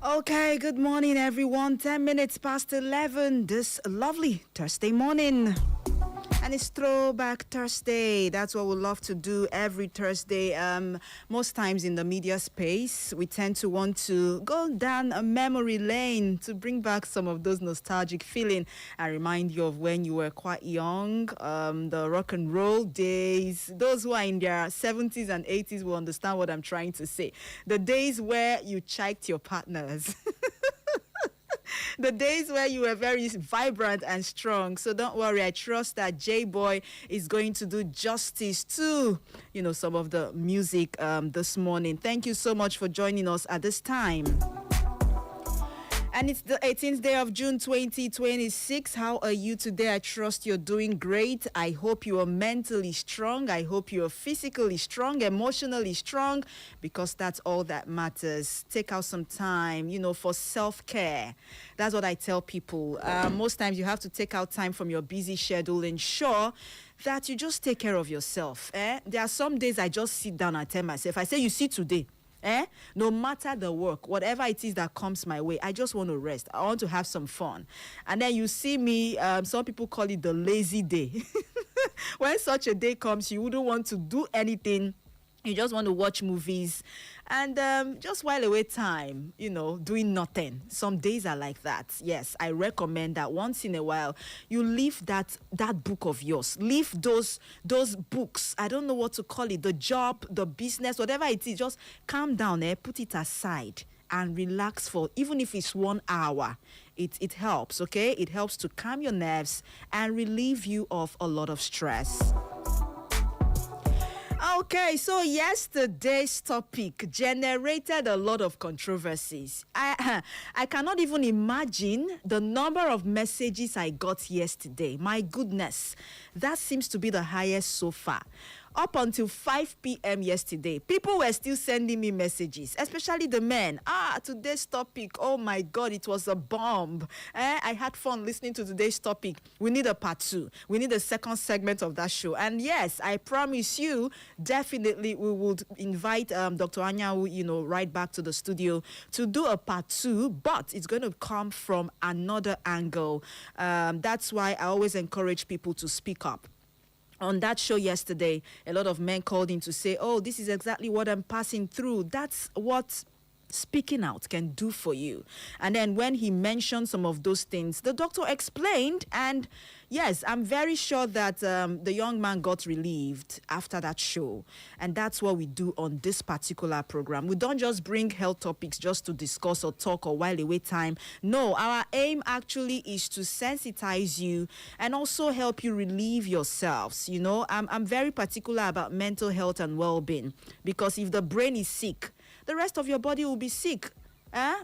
Okay, good morning, everyone. 10 minutes past 11 this lovely Thursday morning. And it's Throwback Thursday. That's what we love to do every Thursday. Most times in the media space, we tend to want to go down a memory lane to bring back some of those nostalgic feeling and remind you of when you were quite young, the rock and roll days. Those who are in their 70s and 80s will understand what I'm trying to say. The days where you chiked your partners. The days where you were very vibrant and strong. So don't worry. I trust that J-Boy is going to do justice to, some of the music this morning. Thank you so much for joining us at this time. And it's the 18th day of June 2026. How are you today? I trust you're doing great. I hope you are mentally strong. I hope you are physically strong, emotionally strong, because that's all that matters. Take out some time, for self-care. That's what I tell people. Most times you have to take out time from your busy schedule. Ensure that you just take care of yourself. There are some days I just sit down and tell myself, I say, you see today. No matter the work, whatever it is that comes my way, I just want to rest. I want to have some fun. And then you see me, some people call it the lazy day. When such a day comes, you wouldn't want to do anything. You just want to watch movies and just while away time, doing nothing. Some days are like that. Yes, I recommend that once in a while you leave that book of yours. Leave those books. I don't know what to call it. The job, the business, whatever it is. Just calm down, put it aside and relax for, even if it's 1 hour. It helps, okay? It helps to calm your nerves and relieve you of a lot of stress. Okay, so yesterday's topic generated a lot of controversies. I cannot even imagine the number of messages I got yesterday. My goodness, that seems to be the highest so far. Up until 5 p.m. yesterday, people were still sending me messages, especially the men. Today's topic, oh my God, it was a bomb. I had fun listening to today's topic. We need a part 2. We need a second segment of that show. And yes, I promise you, definitely we would invite Dr. Anyanwu, right back to the studio to do a part 2, but it's going to come from another angle. That's why I always encourage people to speak up. On that show yesterday, a lot of men called in to say, oh, this is exactly what I'm passing through. That's what speaking out can do for you. And then when he mentioned some of those things, the doctor explained. And yes, I'm very sure that the young man got relieved after that show. And that's what we do on this particular program. We don't just bring health topics just to discuss or talk or while away time. No, our aim actually is to sensitize you and also help you relieve yourselves. I'm very particular about mental health and well-being, because if the brain is sick, the rest of your body will be sick.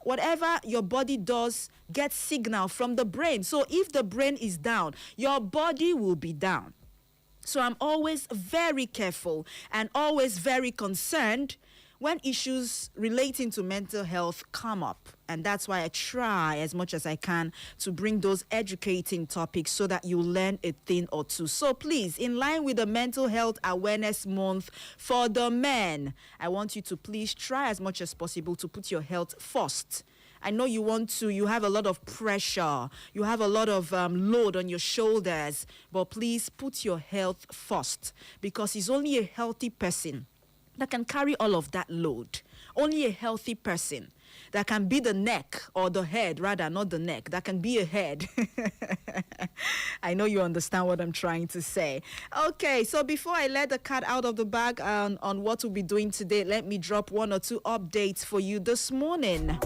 Whatever your body does gets signal from the brain. So if the brain is down, your body will be down. So I'm always very careful and always very concerned when issues relating to mental health come up. And that's why I try as much as I can to bring those educating topics so that you learn a thing or two. So please, in line with the Mental Health Awareness Month for the men, I want you to please try as much as possible to put your health first. I know you have a lot of pressure, you have a lot of load on your shoulders, but please put your health first, because it's only a healthy person that can carry all of that load. Only a healthy person that can be the neck, or the head, rather, not the neck, that can be a head. I know you understand what I'm trying to say. Okay, so before I let the cat out of the bag on what we'll be doing today, let me drop 1 or 2 updates for you this morning.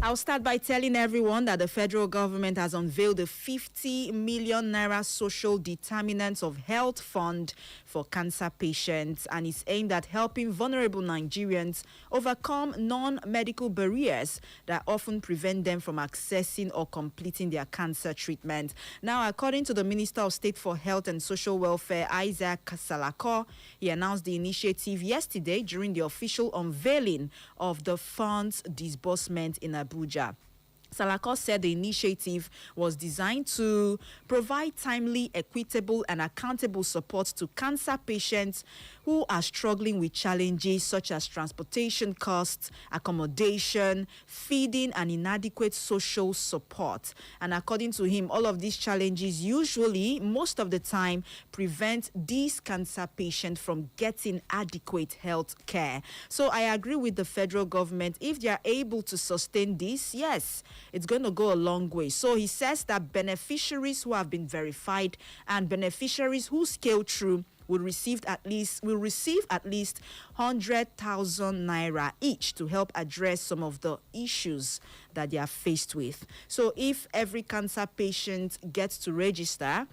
I'll start by telling everyone that the federal government has unveiled a 50 million naira social determinants of health fund for cancer patients, and is aimed at helping vulnerable Nigerians overcome non-medical barriers that often prevent them from accessing or completing their cancer treatment. Now, according to the Minister of State for Health and Social Welfare, Isaac Salako, he announced the initiative yesterday during the official unveiling of the fund's disbursement in Abuja. Salako said the initiative was designed to provide timely, equitable, and accountable support to cancer patients who are struggling with challenges such as transportation costs, accommodation, feeding, and inadequate social support. And according to him, all of these challenges usually, most of the time, prevent these cancer patients from getting adequate health care. So I agree with the federal government. If they are able to sustain this, yes, it's going to go a long way. So he says that beneficiaries who have been verified and beneficiaries who scale through will receive at least 100,000 naira each to help address some of the issues that they are faced with. So if every cancer patient gets to register,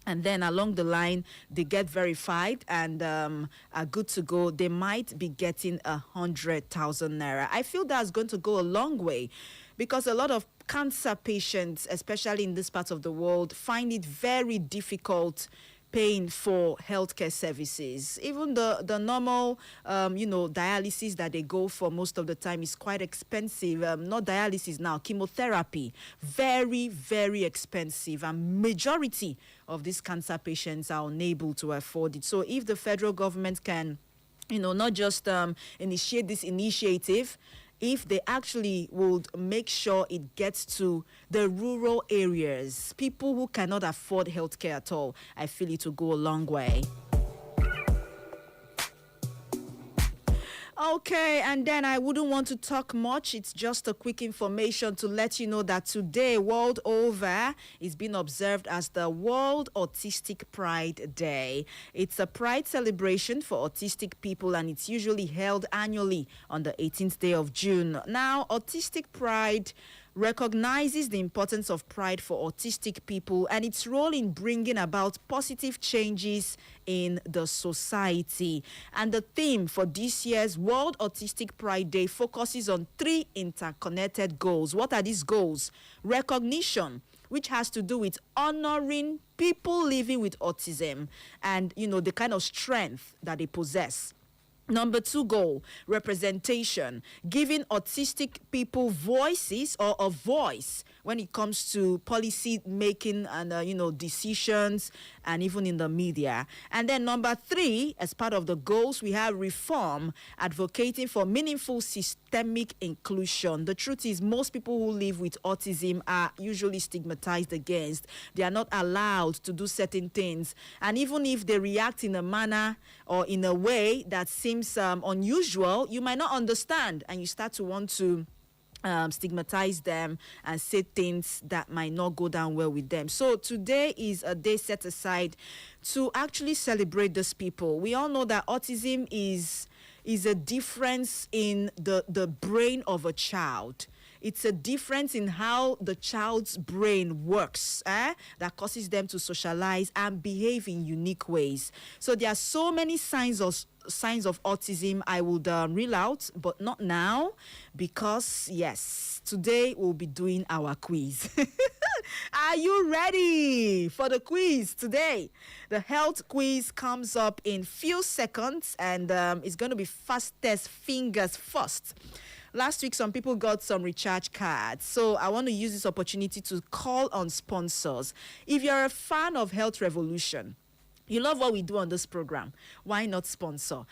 and then along the line, they get verified and are good to go, they might be getting 100,000 naira. I feel that's going to go a long way because a lot of cancer patients, especially in this part of the world, find it very difficult paying for healthcare services. Even the normal, dialysis that they go for most of the time is quite expensive. Not dialysis now, chemotherapy, very, very expensive. And majority of these cancer patients are unable to afford it. So if the federal government can, not just initiate this initiative, if they actually would make sure it gets to the rural areas, people who cannot afford healthcare at all, I feel it will go a long way. Okay, and then I wouldn't want to talk much. It's just a quick information to let you know that today, world over, is being observed as the World Autistic Pride Day. It's a pride celebration for autistic people, and it's usually held annually on the 18th day of June. Now, Autistic Pride recognizes the importance of pride for autistic people and its role in bringing about positive changes in the society. And the theme for this year's World Autistic Pride Day focuses on 3 interconnected goals. What are these goals? Recognition, which has to do with honoring people living with autism and, the kind of strength that they possess. Number 2 goal, representation, giving autistic people voices or a voice when it comes to policy making and, decisions and even in the media. And then number 3, as part of the goals, we have reform, advocating for meaningful systemic inclusion. The truth is most people who live with autism are usually stigmatized against. They are not allowed to do certain things. And even if they react in a manner or in a way that seems unusual, you might not understand and you start to want to stigmatize them and say things that might not go down well with them. So today is a day set aside to actually celebrate these people. We all know that autism is a difference in the brain of a child. It's a difference in how the child's brain works that causes them to socialize and behave in unique ways. So there are so many signs of autism I would reel out, but not now because, yes, today we'll be doing our quiz. Are you ready for the quiz today? The health quiz comes up in few seconds and it's going to be fastest fingers first. Last week, some people got some recharge cards. So I want to use this opportunity to call on sponsors. If you're a fan of Health Revolution, you love what we do on this program, why not sponsor?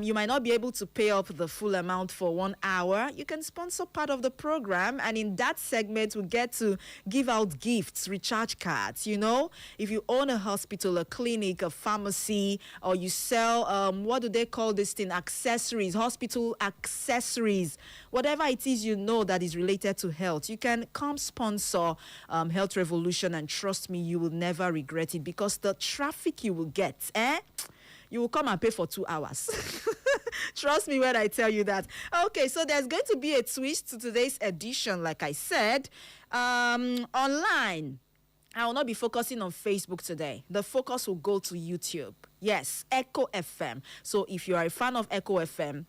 You might not be able to pay up the full amount for 1 hour. You can sponsor part of the program, and in that segment, we get to give out gifts, recharge cards. If you own a hospital, a clinic, a pharmacy, or you sell, what do they call this thing? Accessories, hospital accessories, whatever it is that is related to health, you can come sponsor Health Revolution, and trust me, you will never regret it because the traffic you will get, you will come and pay for 2 hours. Trust me when I tell you that. Okay, so there's going to be a twist to today's edition, like I said, online. I will not be focusing on Facebook today. The focus will go to YouTube. Yes, Echo FM. So if you are a fan of Echo FM,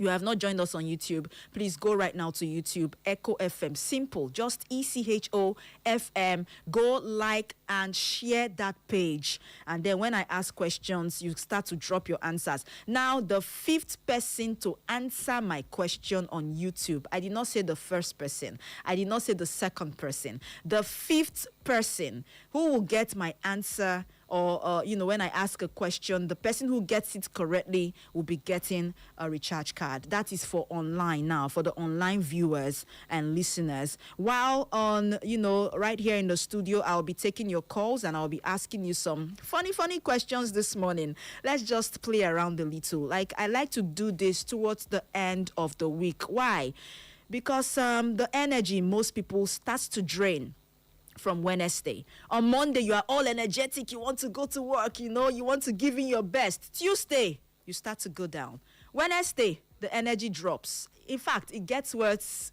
you have not joined us on YouTube, please go right now to YouTube, Echo FM. Simple, just ECHO FM. Go like and share that page. And then when I ask questions, you start to drop your answers. Now, the fifth person to answer my question on YouTube, I did not say the first person. I did not say the second person. The fifth person who will get my answer, or when I ask a question, the person who gets it correctly will be getting a recharge card. That is for online now, for the online viewers and listeners. While on, right here in the studio, I'll be taking your calls and I'll be asking you some funny questions this morning. Let's just play around a little. I like to do this towards the end of the week. Why? Because the energy most people starts to drain from Wednesday. On Monday, you are all energetic. You want to go to work, you want to give in your best. Tuesday, you start to go down. Wednesday, the energy drops. In fact, it gets worse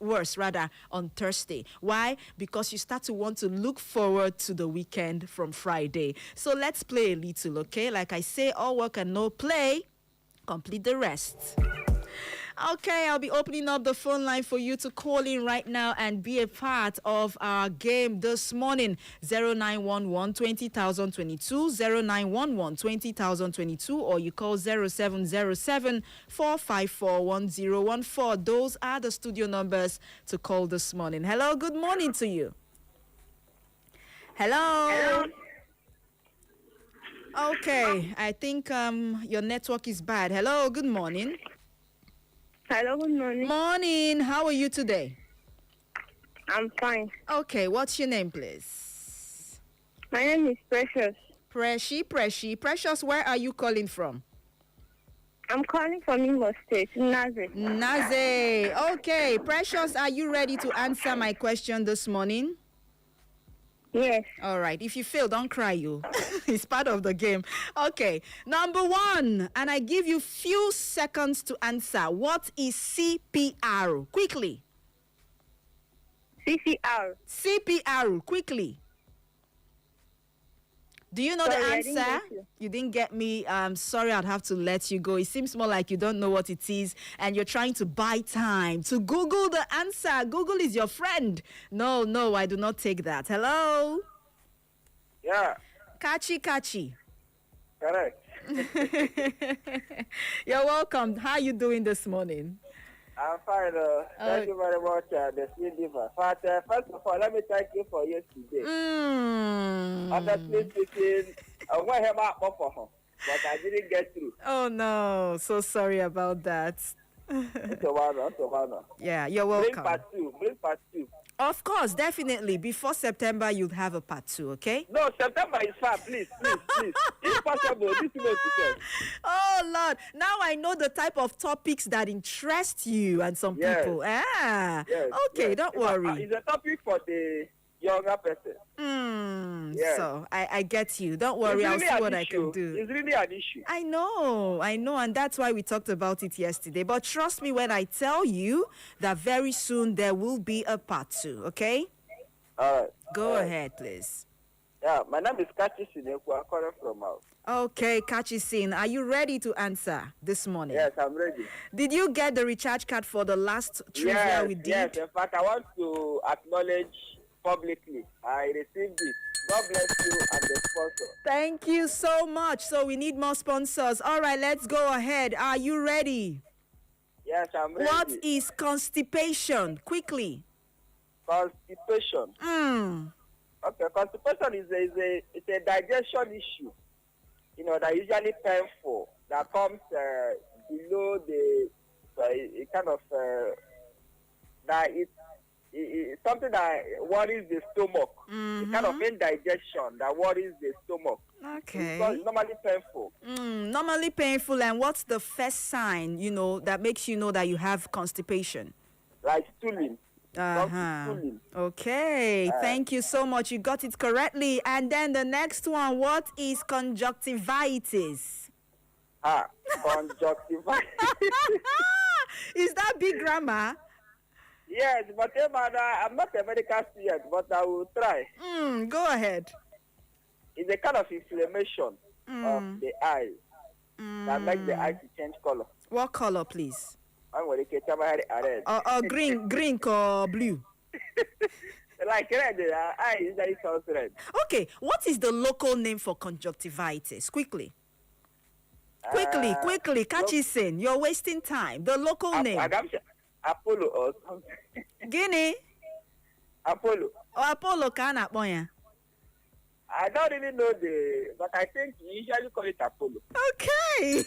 on Thursday. Why? Because you start to want to look forward to the weekend from Friday. So let's play a little, okay? Like I say, all work and no play. Complete the rest. Okay, I'll be opening up the phone line for you to call in right now and be a part of our game this morning. 0911 20022, 0911 20022, or you call 0707 454 1014. Those are the studio numbers to call this morning. Hello, good morning to you. Hello. Okay, I think your network is bad. Hello, good morning. Hello, good morning. Morning. How are you today? I'm fine. Okay, what's your name, please? My name is Precious. Precious, where are you calling from? I'm calling from Imo State, Naze. Naze. Okay, Precious, are you ready to answer my question this morning? Yes. All right. If you fail, don't cry, you. It's part of the game. Okay. Number one, and I give you few seconds to answer. What is CPR? Quickly. CCR. CPR. Quickly. Do you know the answer? You didn't get me. Sorry, I'd have to let you go. It seems more like you don't know what it is and you're trying to buy time to Google the answer. Google is your friend. No, I do not take that. Hello? Yeah. Kachi. Correct. You're welcome. How are you doing this morning? I'm fine. Thank you very much, the Sweet Diva. But first of all, let me thank you for yesterday. Honestly speaking, I went him up for her, but I didn't get through. Oh, no. So sorry about that. It's a honor. Yeah, you're welcome. Bring part two. Of course, definitely. Before September, you'll have a part two, okay? No, September is far. Please. If possible, this is Oh, Lord. Now I know the type of topics that interest you and some people. Yes, okay, don't worry. It's a topic for the younger person. Yes. So I get you. Don't worry, I'll see what I can do. It's really an issue. I know, and that's why we talked about it yesterday. But trust me when I tell you that very soon there will be a part two, okay? All right. Go ahead, please. Yeah, my name is Kachi Sineku. I'm calling from out. Okay, Kachi-sin, are you ready to answer this morning? Yes, I'm ready. Did you get the recharge card for the last trivia we did? Yes, in fact, I want to acknowledge publicly. I received it. God bless you and the sponsor. Thank you so much. So we need more sponsors. All right, let's go ahead. Are you ready? Yes, I'm ready. What is constipation? Quickly. Constipation. Okay, constipation is a digestion issue. That usually painful. That comes below the kind of that it's something that worries the stomach. It's kind of indigestion that worries the stomach. Okay. It's normally painful. Normally painful. And what's the first sign, that makes you know that you have constipation? Like stooling. Okay. Thank you so much. You got it correctly. And then the next one, what is conjunctivitis? Conjunctivitis. Is that big grammar? Yes, but I'm not a medical student, but I will try. Go ahead. It's a kind of inflammation of the eye that makes the eye to change color. What color, please? I'm going to catch a red. Or green or blue? Like red, I sounds red. Okay, what is the local name for conjunctivitis? Quickly, catch it in. You're wasting time. The local name. Apollo or something. Guinea? Apollo. Or Apollo kana boya? I don't really know but I think you usually call it Apollo. Okay.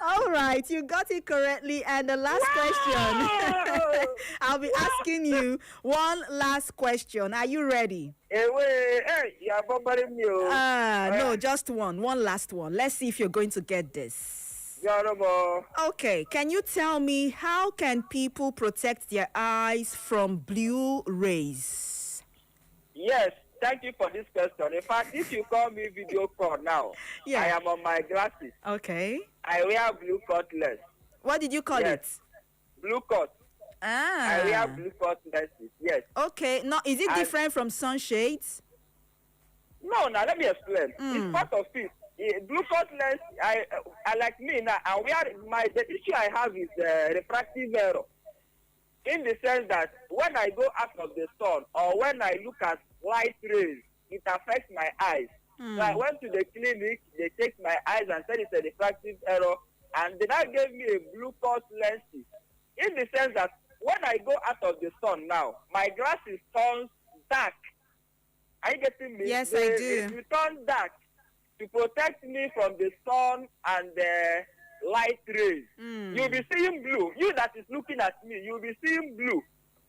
All right, you got it correctly. And the last question, I'll be asking you one last question. Are you ready? You're bothering me. No, just one last one. Let's see if you're going to get this. Okay, can you tell me how can people protect their eyes from blue rays? Yes, thank you for this question. In fact, if you call me video call now, I am on my glasses. Okay. I wear blue cut lens. What did you call it? Blue cut. I wear blue cut lenses. Yes. Okay. Now, is it different from sunshades? No, now let me explain. It's part of it. Blue cut lens, I like me now. The issue I have is refractive error. In the sense that when I go out of the sun or when I look at light rays, it affects my eyes. So I went to the clinic, they checked my eyes and said it's a refractive error, and they now gave me a blue cut lenses. In the sense that when I go out of the sun now, my glasses turns dark. Are you getting me? Yes, I do. It turns dark to protect me from the sun and the light rays. You'll be seeing blue. You that is looking at me, you'll be seeing blue.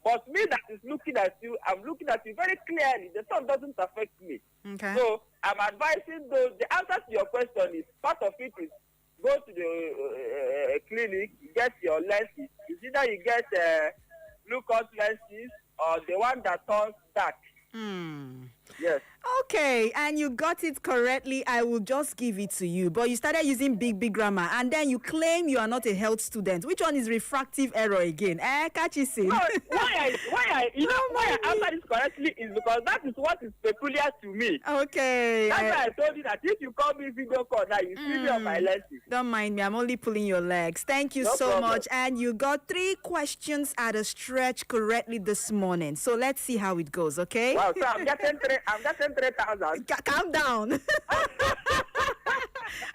But me that is looking at you, I'm looking at you very clearly. The sun doesn't affect me. Okay. So I'm advising those. The answer to your question is part of it is go to the clinic, get your lenses. It's either you get blue cut lenses or the one that turns dark. Yes. Okay, and you got it correctly. I will just give it to you. But you started using big grammar, and then you claim you are not a health student. Which one is refractive error again? Catch it, see? No, why I answer this correctly is because that is what is peculiar to me. Okay. That's why I told you that if you call me video call now, you see me on my lenses. Don't mind me. I'm only pulling your legs. Thank you so problem. much. And you got 3 questions at a stretch correctly this morning. So let's see how it goes, okay? Wow, so I'm getting 3,000. Calm down.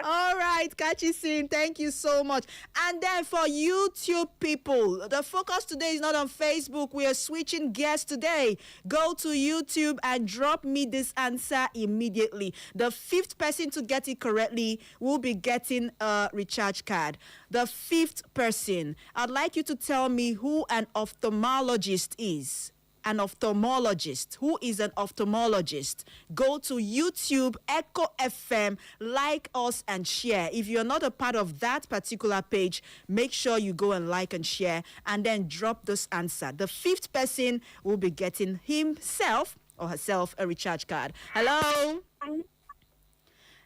All right, Kachi-sin, thank you so much. And then for YouTube people, the focus today is not on Facebook. We are switching gears today. Go to YouTube and drop me this answer immediately. The 5th person to get it correctly will be getting a recharge card. The 5th person, I'd like you to tell me who an ophthalmologist is. An ophthalmologist. Who is an ophthalmologist? Go to YouTube, Echo FM, like us and share. If you're not a part of that particular page, make sure you go and like and share and then drop this answer. The 5th person will be getting himself or herself a recharge card. Hello? Hello?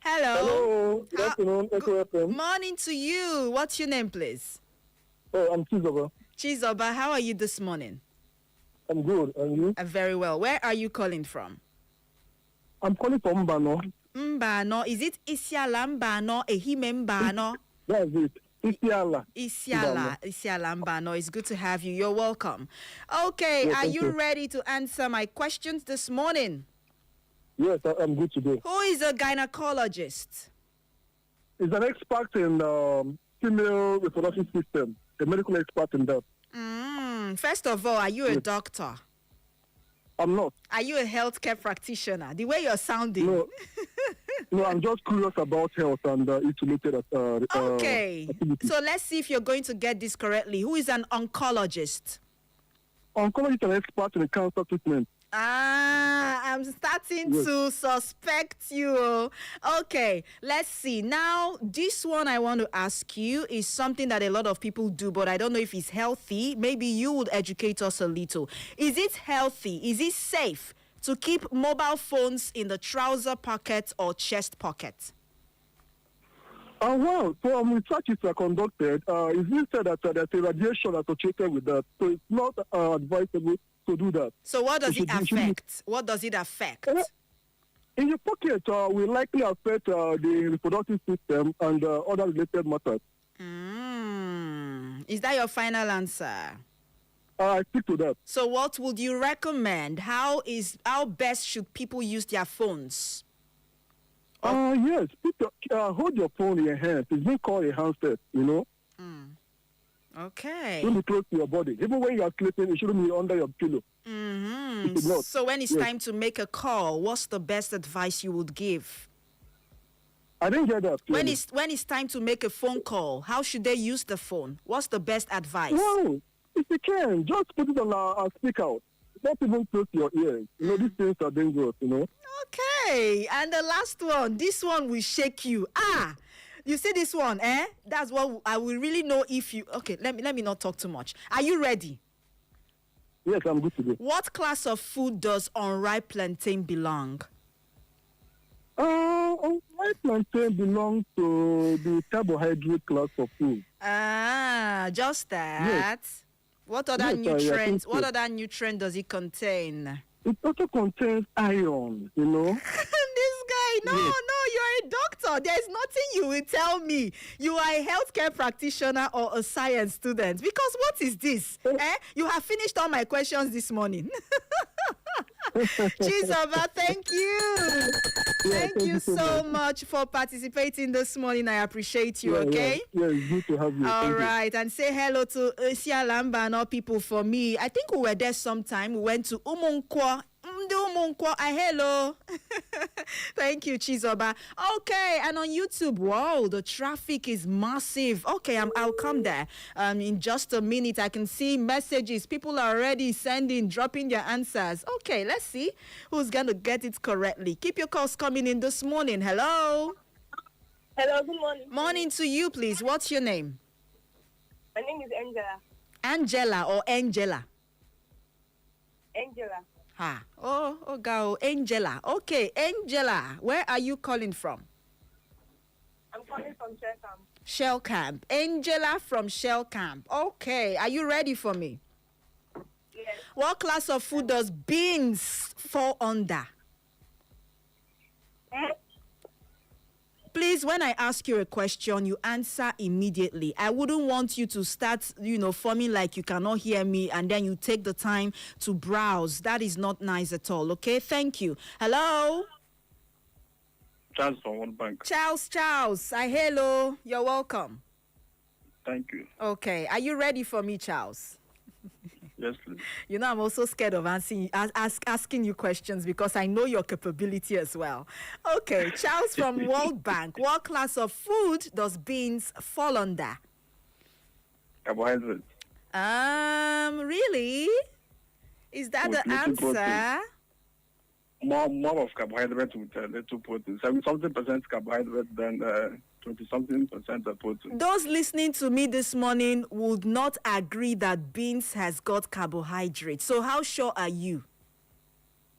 Hello. Good afternoon, Echo FM. Morning to you. What's your name, please? Oh, I'm Chizoba. Chizoba, how are you this morning? I'm good. And you? Very well. Where are you calling from? I'm calling from Mbano. Mbano. Is it Isiala Mbano? Ehime Mbano? That's it. Isiala. Isiala Mbano. It's good to have you. You're welcome. Okay, Yeah, are thank you you. ready to answer my questions this morning? Yes, I'm good today. Who is a gynecologist? He's an expert in female reproductive system, a medical expert in that. First of all, are you a doctor? I'm not. Are you a healthcare practitioner? The way you're sounding. No, no, I'm just curious about health and its related Okay. activities. So let's see if you're going to get this correctly. Who is an oncologist? Oncologist is an expert in cancer treatment. I'm starting to suspect you. Okay, let's see. Now, this one I want to ask you is something that a lot of people do, but I don't know if it's healthy. Maybe you would educate us a little. Is it healthy? Is it safe to keep mobile phones in the trouser pocket or chest pocket? Well, from researches are conducted, it's been said that there's a radiation associated with that, so it's not advisable to do that. So what does it You should- affect? What does it affect? In your pocket will likely affect the reproductive system and other related matters. Is that your final answer? I stick to that. So what would you recommend? How best should people use their phones? Yes. Hold your phone in your hand. It's been called a handset, you know. Okay. Shouldn't be close to your body. Even when you are sleeping, it shouldn't be under your pillow. So when it's time to make a call, what's the best advice you would give? I didn't get that. When it's time to make a phone call, how should they use the phone? What's the best advice? Well, if you can, just put it on a speaker. Not even close to your ears. You know, these things are dangerous, you know. Okay. And the last one, this one will shake you. You see this one, eh? That's what I will really know if you... Okay, let me not talk too much. Are you ready? Yes, I'm good to go. What class of food does unripe plantain belong? White plantain belongs to the carbohydrate class of food. Just that. Yes. What other Yes, nutrients? so. What other nutrient does it contain? It also contains iron, you know. This guy, no, you're a doctor. There's nothing you will tell me. You are a healthcare practitioner or a science student. Because what is this? You have finished all my questions this morning. Chizoba, thank you. Thank you so much for participating this morning. I appreciate you, okay? Yeah, it's good to have you. All Thank right, and say hello to Sialamba and all people for me. I think we were there sometime. We went to Umunkwa. Hello. Thank you, Chizoba. Okay, and on YouTube, wow, the traffic is massive. Okay, I'll come there. In just a minute, I can see messages. People are already dropping their answers. Okay, let's see who's going to get it correctly. Keep your calls coming in this morning. Hello. Hello, good morning. Morning to you, please. What's your name? My name is Angela. Angela or Angela? Angela. Angela. Okay, Angela, where are you calling from? I'm calling from Shelcamp. Shell Camp. Angela from Shell Camp. Okay, are you ready for me? Yes. What class of food does beans fall under? Please, when I ask you a question, you answer immediately. I wouldn't want you to start, forming like you cannot hear me and then you take the time to browse. That is not nice at all, okay? Thank you. Hello? Charles from World Bank. Charles. Hello. You're welcome. Thank you. Okay. Are you ready for me, Charles? Yes, please. I'm also scared of asking you questions because I know your capability as well. Okay, Charles from World Bank. What class of food does beans fall under? Carbohydrates. Really? Is that With the answer? More of carbohydrates with little protein. 70% carbohydrate than 20-something% of protein. Those listening to me this morning would not agree that beans has got carbohydrates. So how sure are you?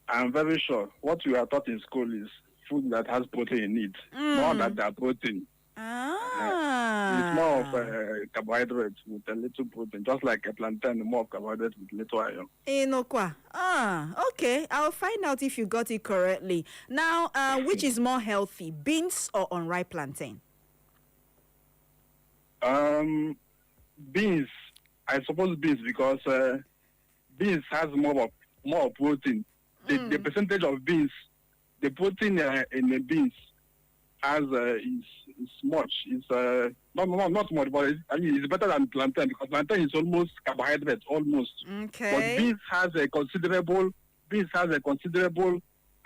I'm very sure. What you are taught in school is food that has protein in it, not that they are protein. It's more of carbohydrates with a little protein, just like a plantain, more of carbohydrates with little iron. Okay. I'll find out if you got it correctly. Now, which is more healthy, beans or unripe plantain? Beans. I suppose beans because beans has more protein. The percentage of beans, the protein in the beans has is much. It's not much, but it's better than plantain because plantain is almost carbohydrate, almost. Okay. But beans has a considerable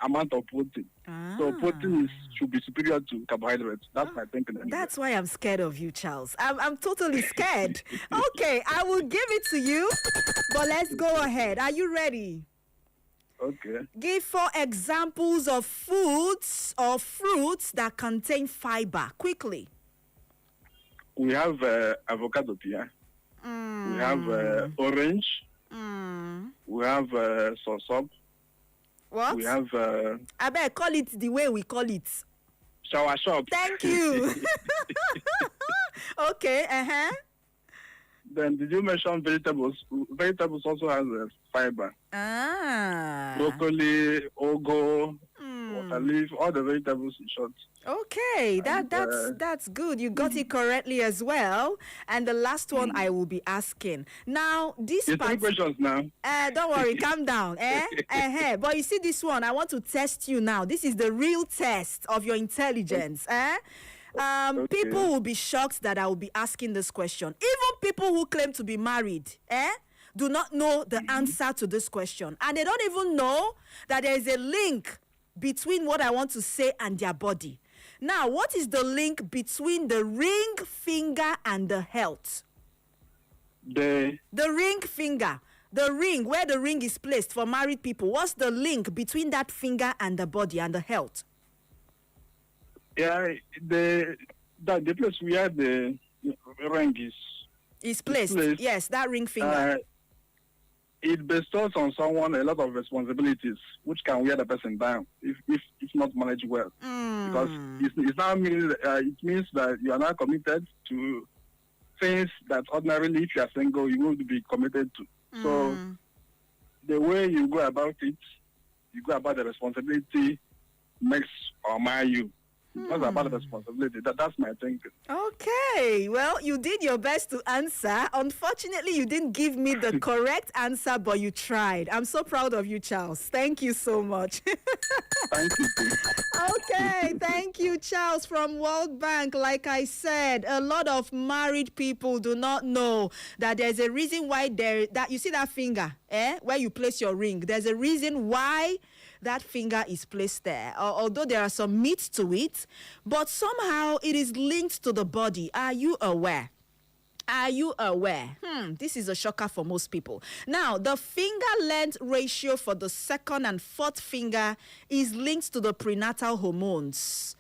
amount of protein. So protein should be superior to carbohydrates. That's my thinking. Anyway. That's why I'm scared of you, Charles. I'm totally scared. Okay, I will give it to you, but let's go ahead. Are you ready? Okay. Give 4 examples of foods or fruits that contain fiber. Quickly. We have avocado here. We have orange. We have sosop. What? We have... I bet call it the way we call it. Shower shop. Thank you. Okay, Then did you mention vegetables? Vegetables also has fiber. Ah. Broccoli, ugu, water leaf, all the vegetables in short. Okay, that's good. You got it correctly as well. And the last one I will be asking. Now, this It's three questions now. don't worry, calm down. But you see this one, I want to test you now. This is the real test of your intelligence. Okay. People will be shocked that I will be asking this question. Even people who claim to be married, do not know the answer to this question. And they don't even know that there is a link between what I want to say and their body. Now, what is the link between the ring finger and the health? The ring finger, the ring, where the ring is placed for married people. What's the link between that finger and the body and the health? the place where the ring Is placed. Yes, that ring finger. It bestows on someone a lot of responsibilities, which can wear the person down if not managed well. Because it means that you are now committed to things that ordinarily, if you are single, you would be committed to. So the way you go about it, you go about the responsibility makes or mar you. That's about the responsibility. That's my thinking. Okay. Well, you did your best to answer. Unfortunately, you didn't give me the correct answer, but you tried. I'm so proud of you, Charles. Thank you so much. Thank you. Okay. Thank you, Charles from World Bank. Like I said, a lot of married people do not know that there's a reason why that you see that finger, where you place your ring. There's a reason why that finger is placed there, although there are some myths to it, but somehow it is linked to the body. Are you aware? Are you aware? This is a shocker for most people. Now, the finger length ratio for the second and fourth finger is linked to the prenatal hormones.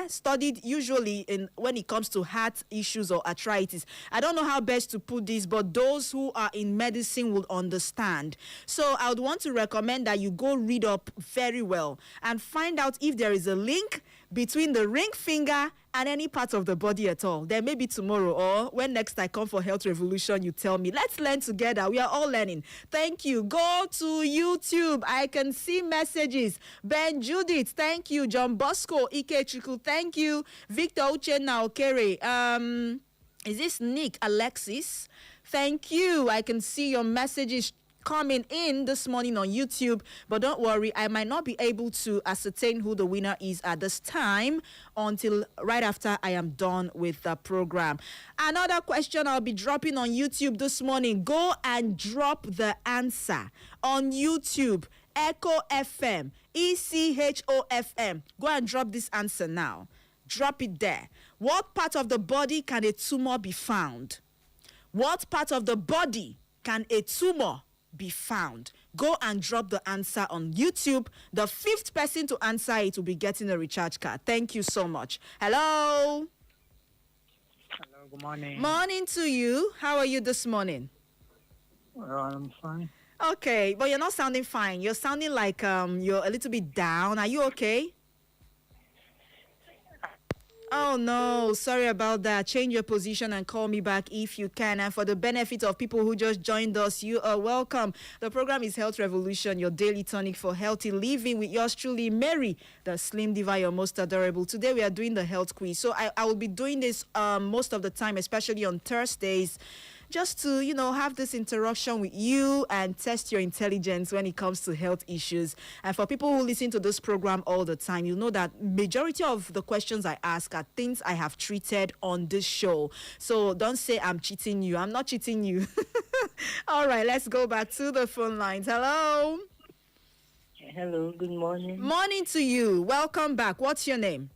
Studied usually when it comes to heart issues or arthritis. I don't know how best to put this, but those who are in medicine will understand. So I would want to recommend that you go read up very well and find out if there is a link between the ring finger and any part of the body at all. Then maybe tomorrow or when next I come for Health Revolution, you tell me. Let's learn together. We are all learning. Thank you. Go to YouTube. I can see messages. Ben Judith, thank you. John Bosco, Ike Chiku, thank you. Victor Uchenna Okere. Is this Nick Alexis? Thank you. I can see your messages coming in this morning on YouTube, but don't worry, I might not be able to ascertain who the winner is at this time until right after I am done with the program. Another question I'll be dropping on YouTube this morning. Go and drop the answer on YouTube. Echo FM, ECHO FM. Go and drop this answer now. Drop it there. What part of the body can a tumor be found? What part of the body can a tumor be found? Go and drop the answer on YouTube. The fifth person to answer it will be getting a recharge card. Thank you so much. Hello. Hello, good morning. Morning to you. How are you this morning? Well, I'm fine. Okay, but you're not sounding fine. You're sounding like you're a little bit down. Are you okay? Oh, no. Sorry about that. Change your position and call me back if you can. And for the benefit of people who just joined us, you are welcome. The program is Health Revolution, your daily tonic for healthy living with yours truly, Mary, the slim diva, your most adorable. Today, we are doing the health quiz. So I will be doing this most of the time, especially on Thursdays, just to, have this interaction with you and test your intelligence when it comes to health issues. And for people who listen to this program all the time, you know that majority of the questions I ask are things I have treated on this show. So don't say I'm cheating you. I'm not cheating you. All right, let's go back to the phone lines. Hello. Hello, good morning. Morning to you. Welcome back. What's your name?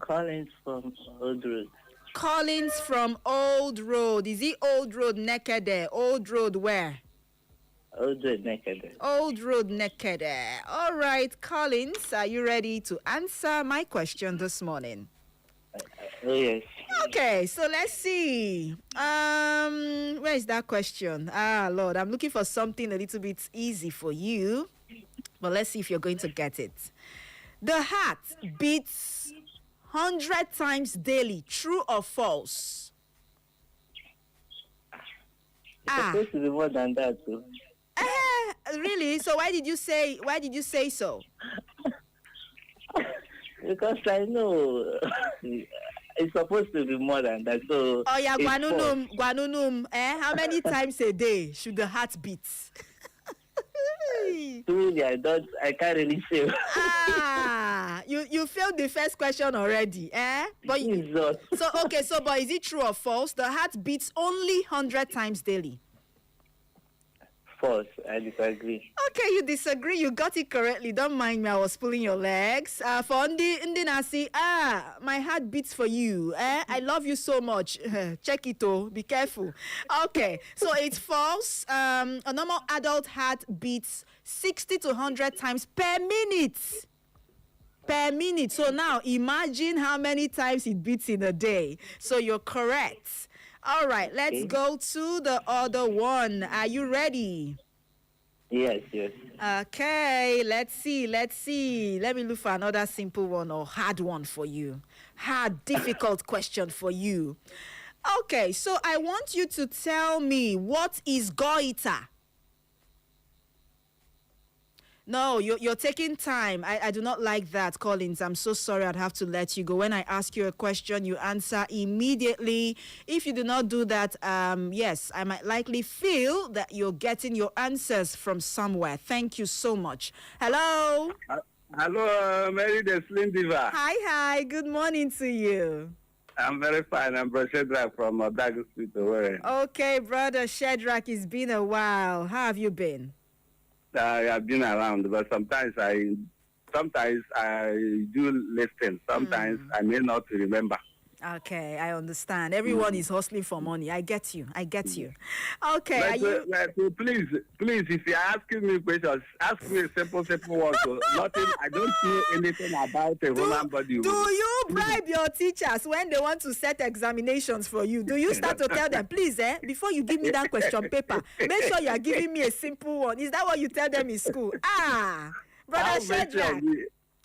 Collins from Old Road. Collins from Old Road. Is it Old Road naked there? Old Road where? Old Road naked. Old Road naked. All right, Collins, are you ready to answer my question this morning? Oh, yes. Okay, so let's see. Where is that question? Lord, I'm looking for something a little bit easy for you. But let's see if you're going to get it. The heart beats 100 times daily, true or false? It's supposed to be more than that, too. Really? So why did you say so? Because I know it's supposed to be more than that. So Oh yeah, it's guanunum, false. guanunum. How many times a day should the heart beat? Truly, I can't really say. You failed the first question already, eh? But Jesus. but is it true or false? The heart beats only 100 times daily. False. I disagree. Okay, you disagree. You got it correctly. Don't mind me. I was pulling your legs. For Ndi Nasi, my heart beats for you. I love you so much. Check it, oh. Be careful. Okay, so it's false. A normal adult heart beats 60 to 100 times per minute. Per minute. So now imagine how many times it beats in a day. So you're correct. All right, let's go to the other one. Are you ready? Yes. Okay, let's see. Let me look for another simple one or hard one for you. Hard, difficult question for you. Okay, so I want you to tell me, what is goiter? No, you're taking time. I do not like that, Collins. I'm so sorry. I'd have to let you go. When I ask you a question, you answer immediately. If you do not do that, yes, I might likely feel that you're getting your answers from somewhere. Thank you so much. Hello. Hello, Mary the Slim Diva. Hi. Good morning to you. I'm very fine. I'm Brother Shedrack from Dago Street, Owerri. Okay, brother Shedrack, it's been a while. How have you been? I have been around, but sometimes I do listen. Sometimes I may not remember. Okay, I understand. Everyone is hustling for money. I get you. Okay, please, if you're asking me questions, ask me a simple one. So nothing. I don't know anything about a human body. Do you bribe your teachers when they want to set examinations for you? Do you start to tell them, please, before you give me that question paper, make sure you are giving me a simple one? Is that what you tell them in school? Brother Shedrack.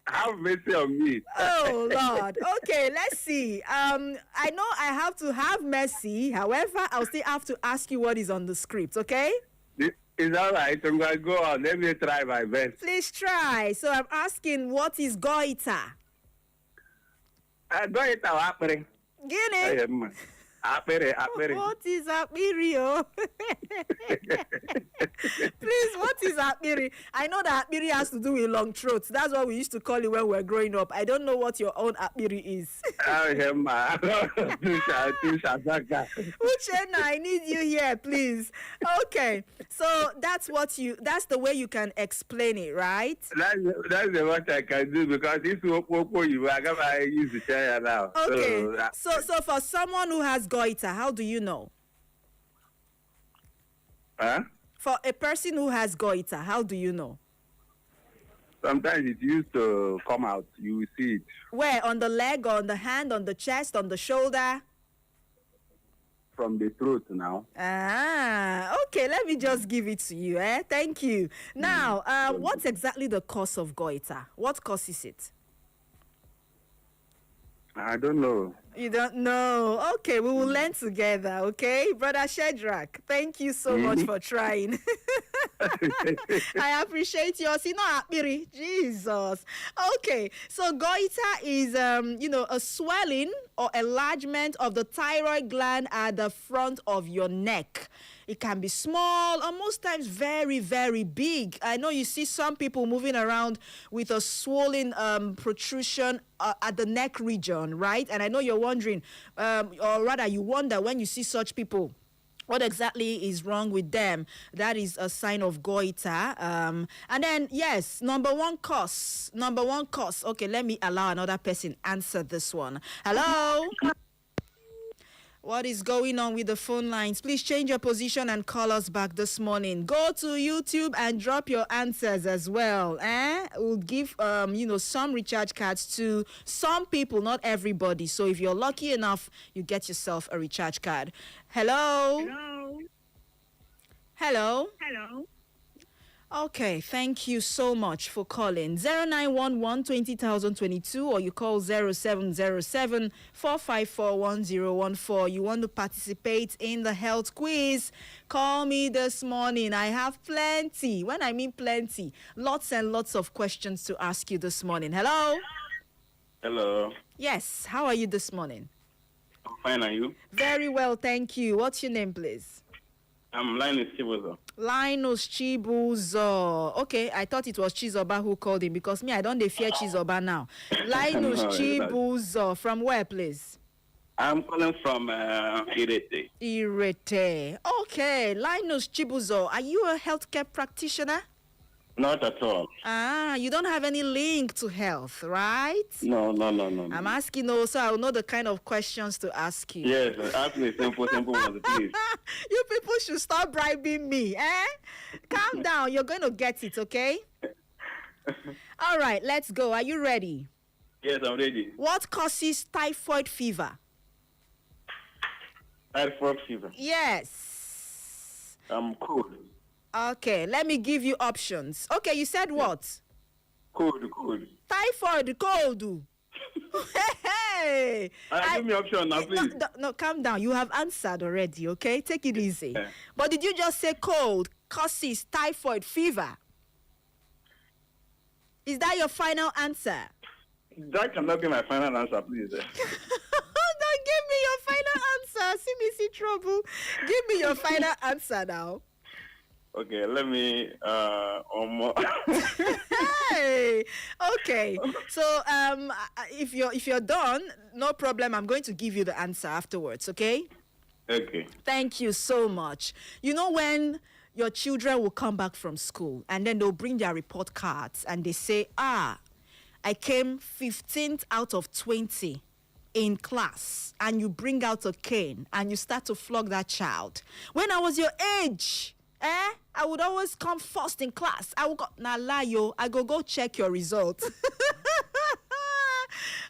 Have mercy on me. Oh, Lord. Okay, let's see. I know I have to have mercy. However, I'll still have to ask you what is on the script, okay? It's all right. I'm going to go on. Let me try my best. Please try. So I'm asking, what is goiter? Goiter, apere. Guinea. Apere. What is Akpiri? Please, what is Akpiri? I know that Akpiri has to do with long throats. That's what we used to call it when we were growing up. I don't know what your own Akpiri is. Uchenna, I need you here, please. Okay, so that's the way you can explain it, right? That's what I can do, because this you are going to use the chair now. Okay, so for someone who has goiter, how do you know? Huh? For a person who has goiter, how do you know? Sometimes it used to come out. You will see it. Where? On the leg, on the hand, on the chest, on the shoulder? From the throat now. Okay. Let me just give it to you. Thank you. Now, what's exactly the cause of goiter? What causes it? I don't know. You don't know? Okay, we will learn together, okay? Brother Shedrack, thank you so much for trying. I appreciate yours. Akpiri. Jesus. Okay, so goiter is, a swelling or enlargement of the thyroid gland at the front of your neck. It can be small or most times very, very big. I know you see some people moving around with a swollen protrusion at the neck region, right? And I know you're wondering, or rather you wonder when you see such people, what exactly is wrong with them? That is a sign of goiter. And then, yes, number one cause. Okay, let me allow another person answer this one. Hello? What is going on with the phone lines? Please change your position and call us back this morning. Go to YouTube and drop your answers as well. We'll give, some recharge cards to some people, not everybody. So if you're lucky enough, you get yourself a recharge card. Hello? Hello? Okay, thank you so much for calling. 0911 20,022 or you call 0707 454 1014. You want to participate in the health quiz? Call me this morning. I have plenty. When I mean plenty, lots and lots of questions to ask you this morning. Hello? Hello. Yes, how are you this morning? I'm fine, and you? Very well, thank you. What's your name, please? I'm Linus Chibuzo. Linus Chibuzo. Okay, I thought it was Chizoba who called him because me, I don't dey fear Chizoba now. Linus No, Chibuzo. From where, please? I'm calling from Irete. Irete. Okay, Linus Chibuzo. Are you a healthcare practitioner? Not at all. Ah, you don't have any link to health, right? No. I'm asking also, I'll know the kind of questions to ask you. Yes, ask me simple ones, please. You people should stop bribing me, eh? Calm down, you're going to get it, okay? All right, let's go. Are you ready? Yes, I'm ready. What causes typhoid fever? Typhoid fever. Yes. Cold. Okay, let me give you options. Okay, you said what? Cold. Typhoid, cold. Hey! Give me option now, please. No, calm down. You have answered already, okay? Take it easy. Yeah. But did you just say cold causes typhoid fever? Is that your final answer? That cannot be my final answer, please. Don't give me your final answer. See me see trouble. Give me your final answer now. Okay, let me Hey, okay. So if you're done, no problem. I'm going to give you the answer afterwards. Okay. Okay. Thank you so much. You know when your children will come back from school and then they'll bring their report cards and they say, I came 15th out of 20 in class, and you bring out a cane and you start to flog that child. When I was your age, I would always come first in class. I would go, nah lie yo, I go check your result.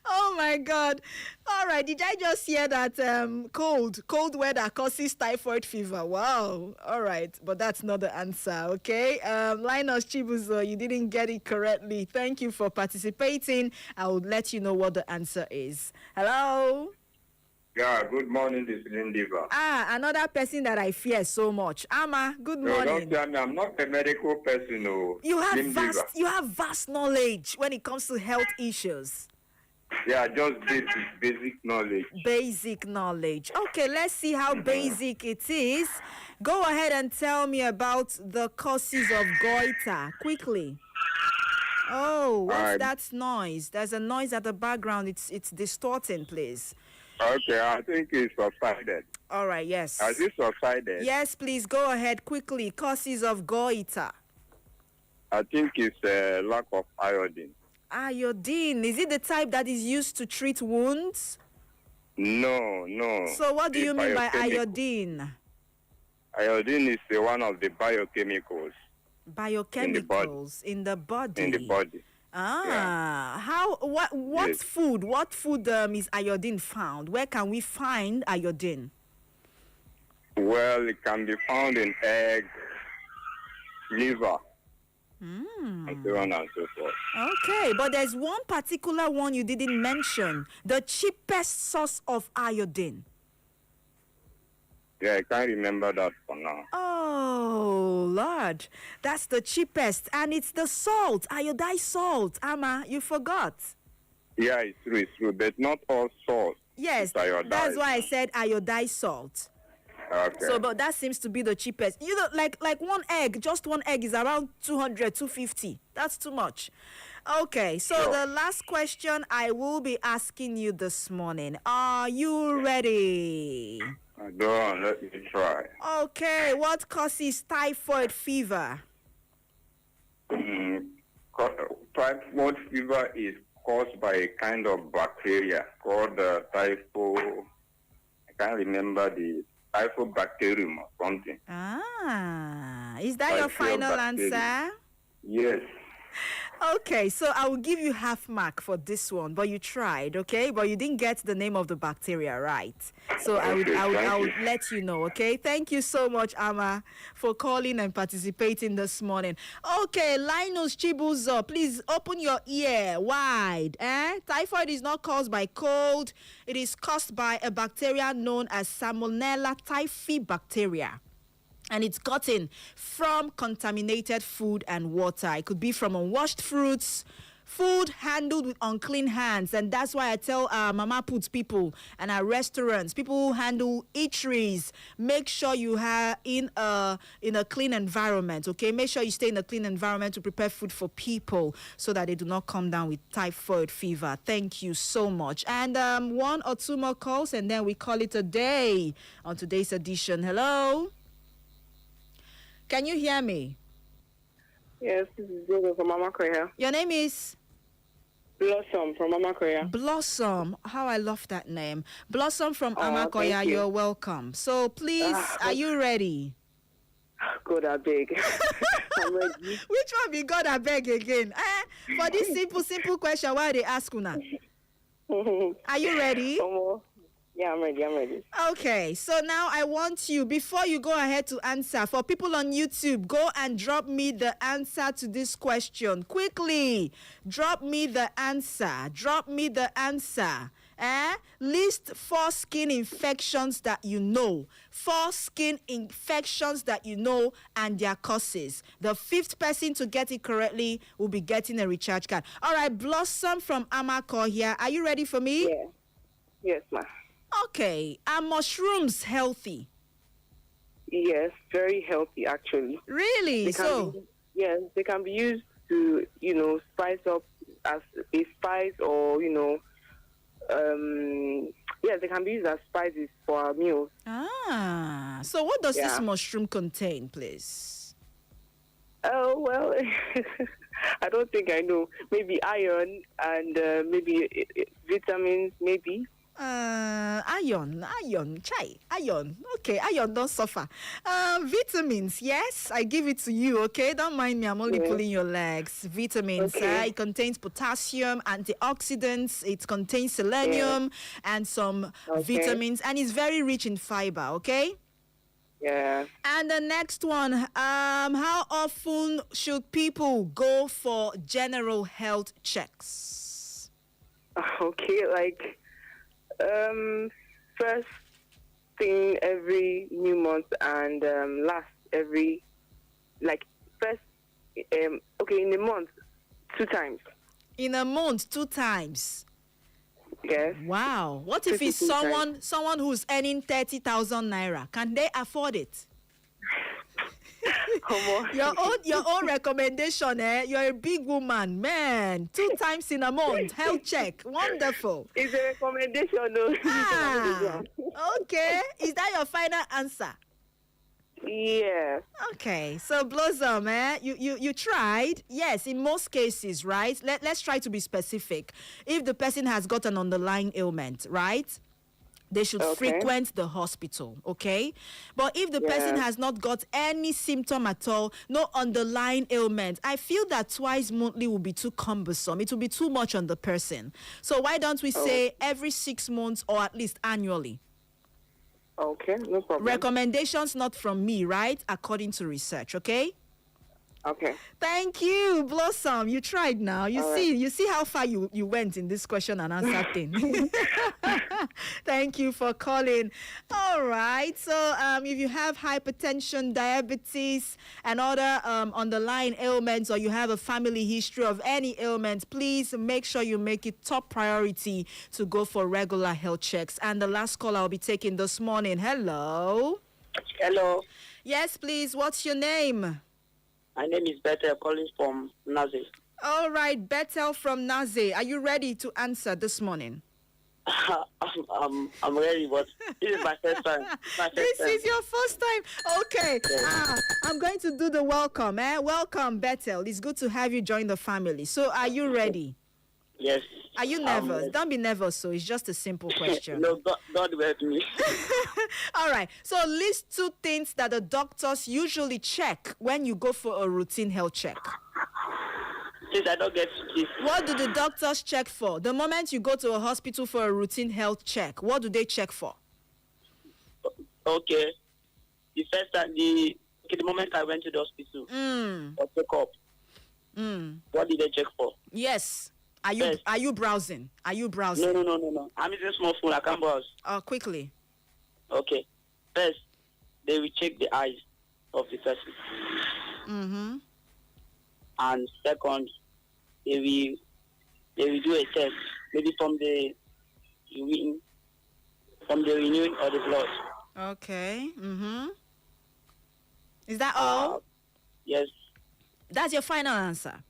Oh my God. All right, did I just hear that cold weather causes typhoid fever? Wow. All right, but that's not the answer, okay? Linus Chibuzo, you didn't get it correctly. Thank you for participating. I will let you know what the answer is. Hello? Yeah, good morning, this is Lindiva. Another person that I fear so much. Ama, good morning. No, don't tell me. I'm not a medical person. No. You have vast knowledge when it comes to health issues. Yeah, just basic knowledge. Basic knowledge. Okay, let's see how basic it is. Go ahead and tell me about the causes of goiter quickly. Oh, what's that noise? There's a noise at the background. It's distorting, please. Okay, I think it's subsided. All right, yes. Has it subsided? Yes, please go ahead quickly. Causes of goiter. I think it's lack of iodine. Iodine. Is it the type that is used to treat wounds? No. So what do you mean by biochemical. iodine? Iodine is one of the biochemicals. Biochemicals in the body. In the body. What Yes. food? What food is iodine found? Where can we find iodine? Well, it can be found in egg, liver, and so on and so forth. Okay, but there's one particular one you didn't mention. The cheapest source of iodine. Yeah, I can't remember that for now. Oh, Lord. That's the cheapest. And it's the salt, iodized salt. Ama, you forgot. Yeah, it's true. But not all salt. Yes, is iodized. that's why I said iodized salt. Okay. So, but that seems to be the cheapest. You know, like one egg, just one egg is around 200, 250. That's too much. Okay, so Sure. the last question I will be asking you this morning. Are you ready? Go on, let me try. Okay, what causes typhoid fever? Typhoid fever is caused by a kind of bacteria called typho. I can't remember the typhobacterium or something. Is that your final Typhobacterium. answer? Yes. Okay, so I will give you half mark for this one, but you tried, okay? But you didn't get the name of the bacteria right. So I would let you know, okay? Thank you so much, Ama, for calling and participating this morning. Okay, Linus Chibuzo, please open your ear wide. Typhoid is not caused by cold. It is caused by a bacteria known as Salmonella typhi bacteria. And it's gotten from contaminated food and water. It could be from unwashed fruits, Food handled with unclean hands, and that's why I tell Mama Puts people and our restaurants, people who handle eateries, make sure you are in a clean environment, okay? Make sure you stay in a clean environment to prepare food for people so that they do not come down with typhoid fever. Thank you so much. And one or two more calls, and then we call it a day on today's edition. Hello? Can you hear me? Yes, this is Jogo from Mama Korea. Your name is? Blossom from Mama Korea. Blossom. How I love that name. Blossom from Amakoya, thank you. you're welcome. So please, are you ready? God, I beg. I'm ready. Which one be God I beg again? For this simple question, why they ask una? Are you ready? Yeah, I'm ready. Okay, so now I want you, before you go ahead to answer, for people on YouTube, go and drop me the answer to this question. Quickly, drop me the answer. List 4 skin infections that you know. 4 skin infections that you know and their causes. The 5th person to get it correctly will be getting a recharge card. All right, Blossom from Amako here. Are you ready for me? Yeah. Yes, ma'am. Okay. Are mushrooms healthy? Yes, very healthy, actually. Really? Yes, they can be used to, spice up as a spice or, they can be used as spices for our meals. So what does this mushroom contain, please? Oh, well, I don't think I know. Maybe iron and maybe vitamins, maybe. Iron. Okay, iron don't suffer. Vitamins, yes, I give it to you, okay? Don't mind me, I'm only pulling your legs. Vitamins, it contains potassium, antioxidants, it contains selenium and some vitamins, and it's very rich in fiber, okay? Yeah. And the next one, how often should people go for general health checks? Okay, first thing every new month and last every, first, in a month, 2 times. In a month, 2 times? Yes. Wow. What if it's someone who's earning 30,000 naira? Can they afford it? Your own recommendation, You're a big woman, man. 2 times in a month, health check. Wonderful. It's a recommendation, though. Okay. Is that your final answer? Yes. Okay. So Blossom, you tried. Yes, in most cases, right? Let's try to be specific. If the person has got an underlying ailment, right? They should frequent the hospital, okay? But if the person has not got any symptom at all, no underlying ailment, I feel that twice monthly will be too cumbersome. It will be too much on the person. So why don't we say every 6 months or at least annually? Okay, no problem. Recommendations not from me, right? According to research, okay? Okay. Thank you, Blossom. You tried now. You see how far you went in this question and answer thing. Thank you for calling. All right. So if you have hypertension, diabetes, and other underlying ailments, or you have a family history of any ailments, please make sure you make it top priority to go for regular health checks. And the last call I'll be taking this morning. Hello. Hello. Yes, please. What's your name? My name is Bethel, calling from Nazi. All right, Bethel from Nazi. Are you ready to answer this morning? I'm ready, but this is my first time. This is your first time? Okay. Yes. I'm going to do the welcome. Welcome, Bethel. It's good to have you join the family. So are you ready? Yes. Are you nervous? Don't be nervous, so it's just a simple question. No, God help me. All right. So list 2 things that the doctors usually check when you go for a routine health check. Since I don't get this. What do the doctors check for? The moment you go to a hospital for a routine health check, what do they check for? Okay. The first time, the moment I went to the hospital for checkup, what did they check for? Yes. Are you browsing? Are you browsing? No. I'm using small phone. I can't browse. Quickly. Okay. First, they will check the eyes of the person. Mm-hmm. And second, they will they will do a test, maybe from the urine, or the blood. Okay. Is that all? Yes, That's your final answer.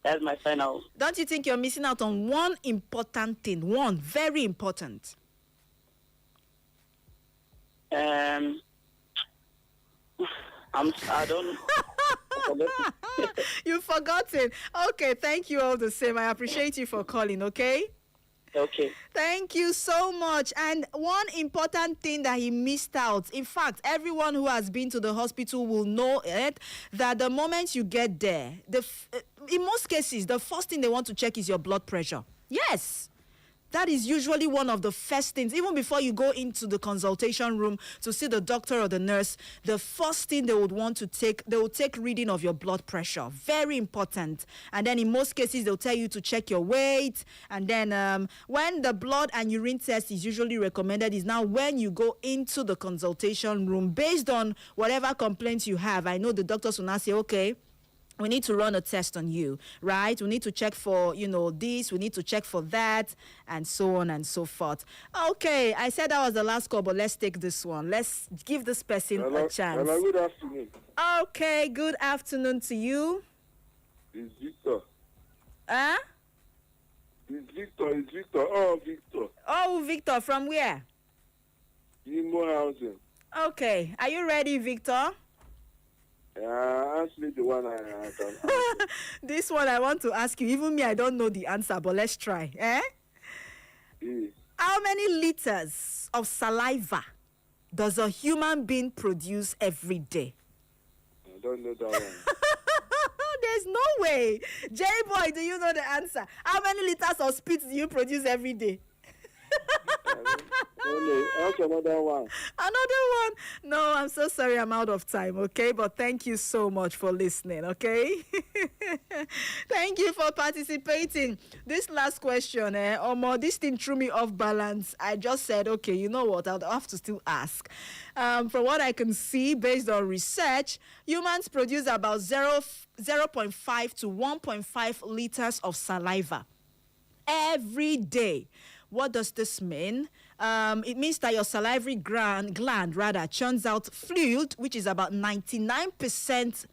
that's my final. Don't you think you're missing out on one important thing? One very important. I don't. You've forgotten. Okay, thank you all the same. I appreciate you for calling, okay? Okay. Thank you so much. And one important thing that he missed out, in fact, everyone who has been to the hospital will know it, that the moment you get there, in most cases, the first thing they want to check is your blood pressure. Yes. That is usually one of the first things. Even before you go into the consultation room to see the doctor or the nurse, the first thing they would want to take, they will take reading of your blood pressure. Very important. And then in most cases, they'll tell you to check your weight. And then when the blood and urine test is usually recommended is now when you go into the consultation room based on whatever complaints you have. I know the doctors will now say, okay, we need to run a test on you, right? We need to check for, this. We need to check for that, and so on and so forth. Okay, I said that was the last call, but let's take this one. Let's give this person a chance. Hello, good afternoon. Okay, good afternoon to you. It's Victor. Huh? It's Victor. Oh, Victor. Oh, Victor, from where? Imo housing. Okay, are you ready, Victor? Ask me the one I can answer. This one I want to ask you. Even me, I don't know the answer, but let's try. Yeah. How many liters of saliva does a human being produce every day? I don't know that one. There's no way. J-Boy, do you know the answer? How many liters of spit do you produce every day? Ask another one. Another one? No, I'm so sorry. I'm out of time, okay? But thank you so much for listening, okay? Thank you for participating. This last question, this thing threw me off balance. I just said, okay, you know what? I'll have to still ask. From what I can see, based on research, humans produce about 0.5 to 1.5 liters of saliva every day. What does this mean? It means that your salivary gland churns out fluid, which is about 99%,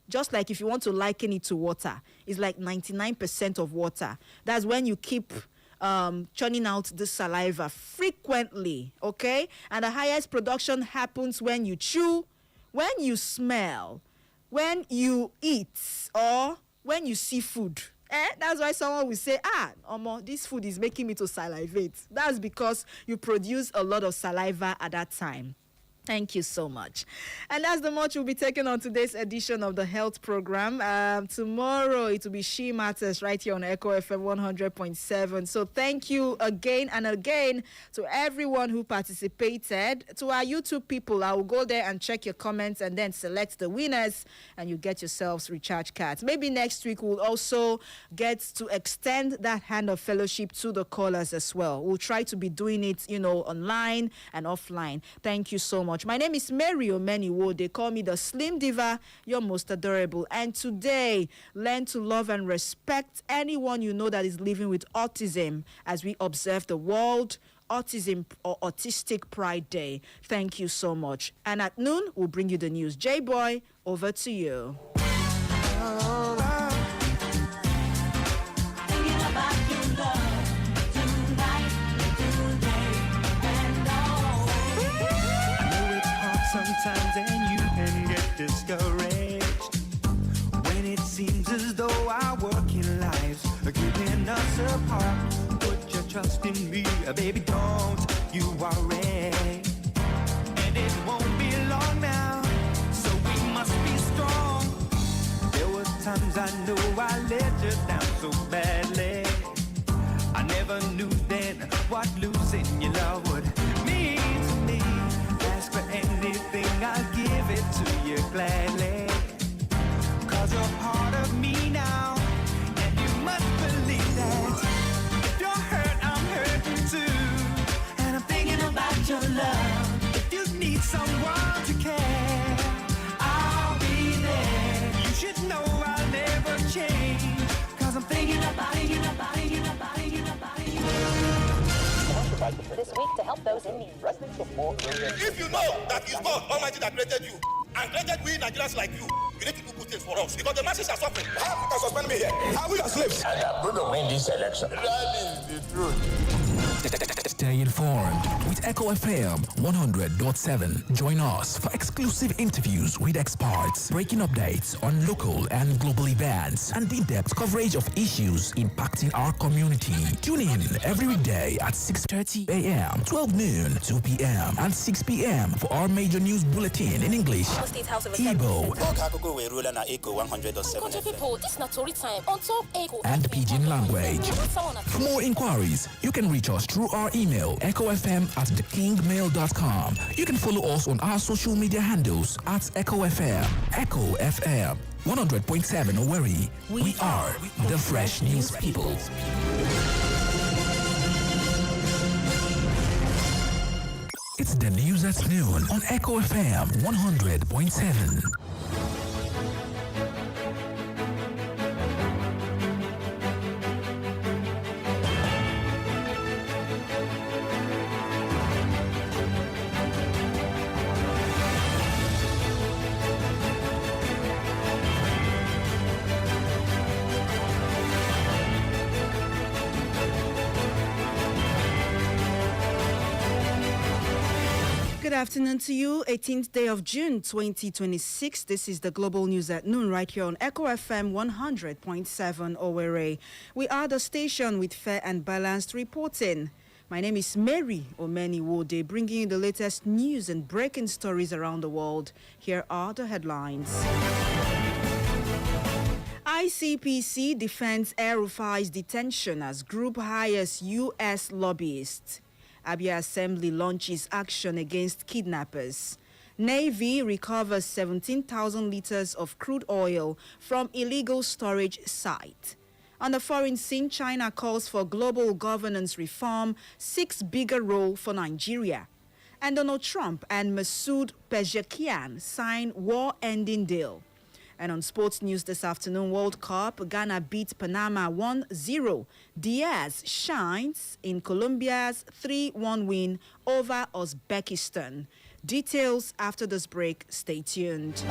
just like if you want to liken it to water, it's like 99% of water. That's when you keep churning out the saliva frequently, okay? And the highest production happens when you chew, when you smell, when you eat, or when you see food. That's why someone will say, this food is making me to salivate. That's because you produce a lot of saliva at that time. Thank you so much. And that's the much we'll be taking on today's edition of the health program. Tomorrow it will be She Matters right here on Echo FM 100.7. So thank you again and again to everyone who participated. To our YouTube people, I will go there and check your comments and then select the winners, and you get yourselves recharge cards. Maybe next week we'll also get to extend that hand of fellowship to the callers as well. We'll try to be doing it, online and offline. Thank you so much. My name is Mary Omeniwo. They call me the Slim Diva, your most adorable. And today, learn to love and respect anyone you know that is living with autism as we observe the World Autism or Autistic Pride Day. Thank you so much. And at noon, we'll bring you the news. J-Boy, over to you. Sometimes and you can get discouraged when it seems as though our working lives are keeping us apart. Put your trust in me, baby, don't you worry. And it won't be long now, so we must be strong. There were times I knew I let you down so badly. I never knew then what losing your love would mean to me. Ask for anything, I'll give it to you gladly. 'Cause you're part of me now, and you must believe that. If you're hurt, I'm hurting too. And I'm thinking about your love. If you need someone to care, I'll be there. You should know I'll never change. 'Cause I'm thinking about you. this week to help those in need. If you know that it's God Almighty that created you and created we Nigerians like you need to do good things for us because the masses are suffering. How you can suspend me here? Are we your slaves? And I'm going to win this election. That is the truth. Stay informed with Echo FM 100.7. Join us for exclusive interviews with experts, breaking updates on local and global events, and in-depth coverage of issues impacting our community. Tune in every weekday at 6:30 a.m., 12 noon, 2 p.m., and 6 p.m. for our major news bulletin in English, Igbo, People, this is not story time. On top Echo and Pidgin language. For more inquiries, you can reach us through our email, echofm@thekingmail.com. You can follow us on our social media handles at Echo FM. Echo FM 100.7 Owerri. We are the Fresh News People. It's the news at noon on Echo FM 100.7. Good afternoon to you. 18th day of June 2026. This is the Global News at Noon right here on Echo FM 100.7 Owerri. We are the station with fair and balanced reporting. My name is Mary Omeni-Wode, bringing you the latest news and breaking stories around the world. Here are the headlines. ICPC defends El-Rufai's detention as group hires U.S. lobbyists. Abia Assembly launches action against kidnappers. Navy recovers 17,000 liters of crude oil from illegal storage site. On the foreign scene, China calls for global governance reform, seeks bigger role for Nigeria. And Donald Trump and Masoud Pezeshkian sign war-ending deal. And on sports news this afternoon, World Cup, Ghana beat Panama 1-0. Diaz shines in Colombia's 3-1 win over Uzbekistan. Details after this break. Stay tuned.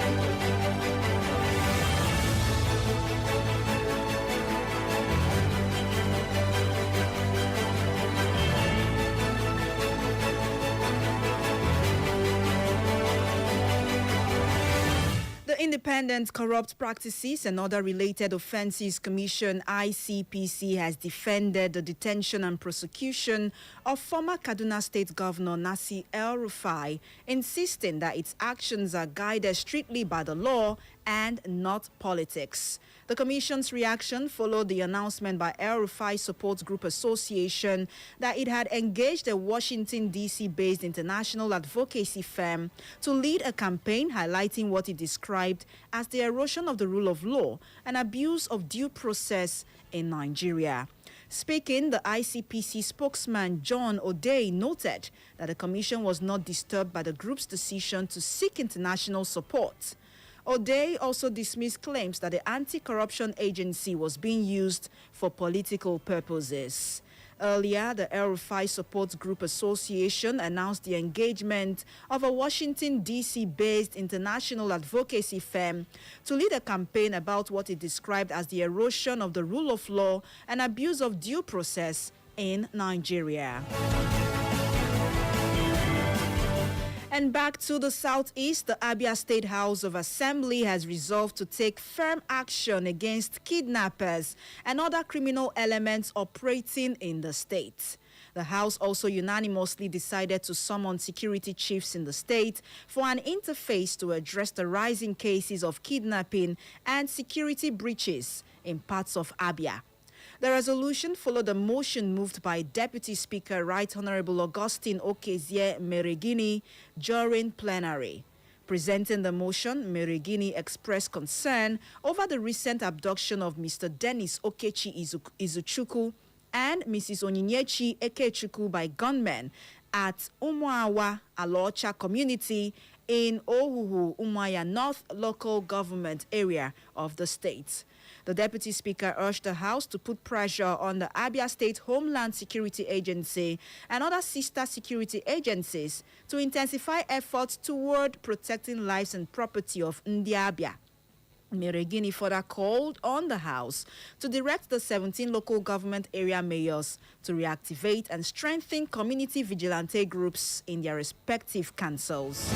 The Independent Corrupt Practices and Other Related Offences Commission ICPC has defended the detention and prosecution of former Kaduna State Governor Nasir El-Rufai, insisting that its actions are guided strictly by the law and not politics. The Commission's reaction followed the announcement by El-Rufai Support Group Association that it had engaged a Washington, D.C.-based international advocacy firm to lead a campaign highlighting what it described as the erosion of the rule of law and abuse of due process in Nigeria. Speaking, the ICPC spokesman John O'Day noted that the Commission was not disturbed by the group's decision to seek international support. O'Day also dismissed claims that the anti-corruption agency was being used for political purposes. Earlier, the El-Rufai Support Group Association announced the engagement of a Washington, D.C.-based international advocacy firm to lead a campaign about what it described as the erosion of the rule of law and abuse of due process in Nigeria. And back to the southeast, the Abia State House of Assembly has resolved to take firm action against kidnappers and other criminal elements operating in the state. The House also unanimously decided to summon security chiefs in the state for an interface to address the rising cases of kidnapping and security breaches in parts of Abia. The resolution followed a motion moved by Deputy Speaker Right Honorable Augustine Okezie Meregini during plenary. Presenting the motion, Meregini expressed concern over the recent abduction of Mr. Dennis Okechi Izuchukwu and Mrs. Onyinyechi Ekechukwu by gunmen at Umuawa Alocha community in Ohuhu, Umuaya North local government area of the state. The Deputy Speaker urged the House to put pressure on the Abia State Homeland Security Agency and other sister security agencies to intensify efforts toward protecting lives and property of Ndi Abia. Meregini further called on the House to direct the 17 local government area mayors to reactivate and strengthen community vigilante groups in their respective councils.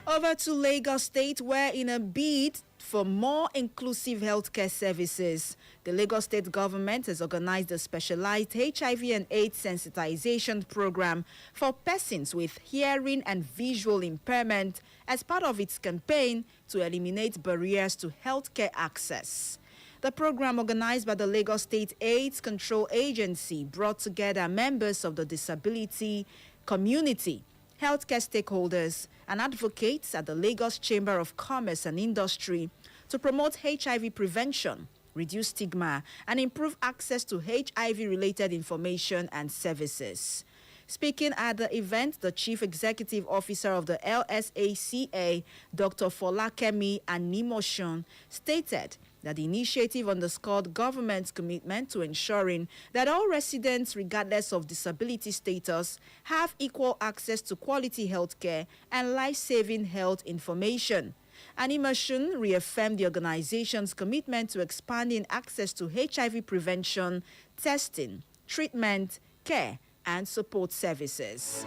Over to Lagos State, where in a bid for more inclusive healthcare services, the Lagos State government has organized a specialized HIV and AIDS sensitization program for persons with hearing and visual impairment as part of its campaign to eliminate barriers to healthcare access. The program, organized by the Lagos State AIDS Control Agency, brought together members of the disability community, healthcare stakeholders, and advocates at the Lagos Chamber of Commerce and Industry to promote HIV prevention, reduce stigma, and improve access to HIV-related information and services. Speaking at the event, the Chief Executive Officer of the LSACA, Dr. Folakemi Animoshun, stated that the initiative underscored government's commitment to ensuring that all residents, regardless of disability status, have equal access to quality health care and life-saving health information. Animation reaffirmed the organization's commitment to expanding access to HIV prevention, testing, treatment, care, and support services.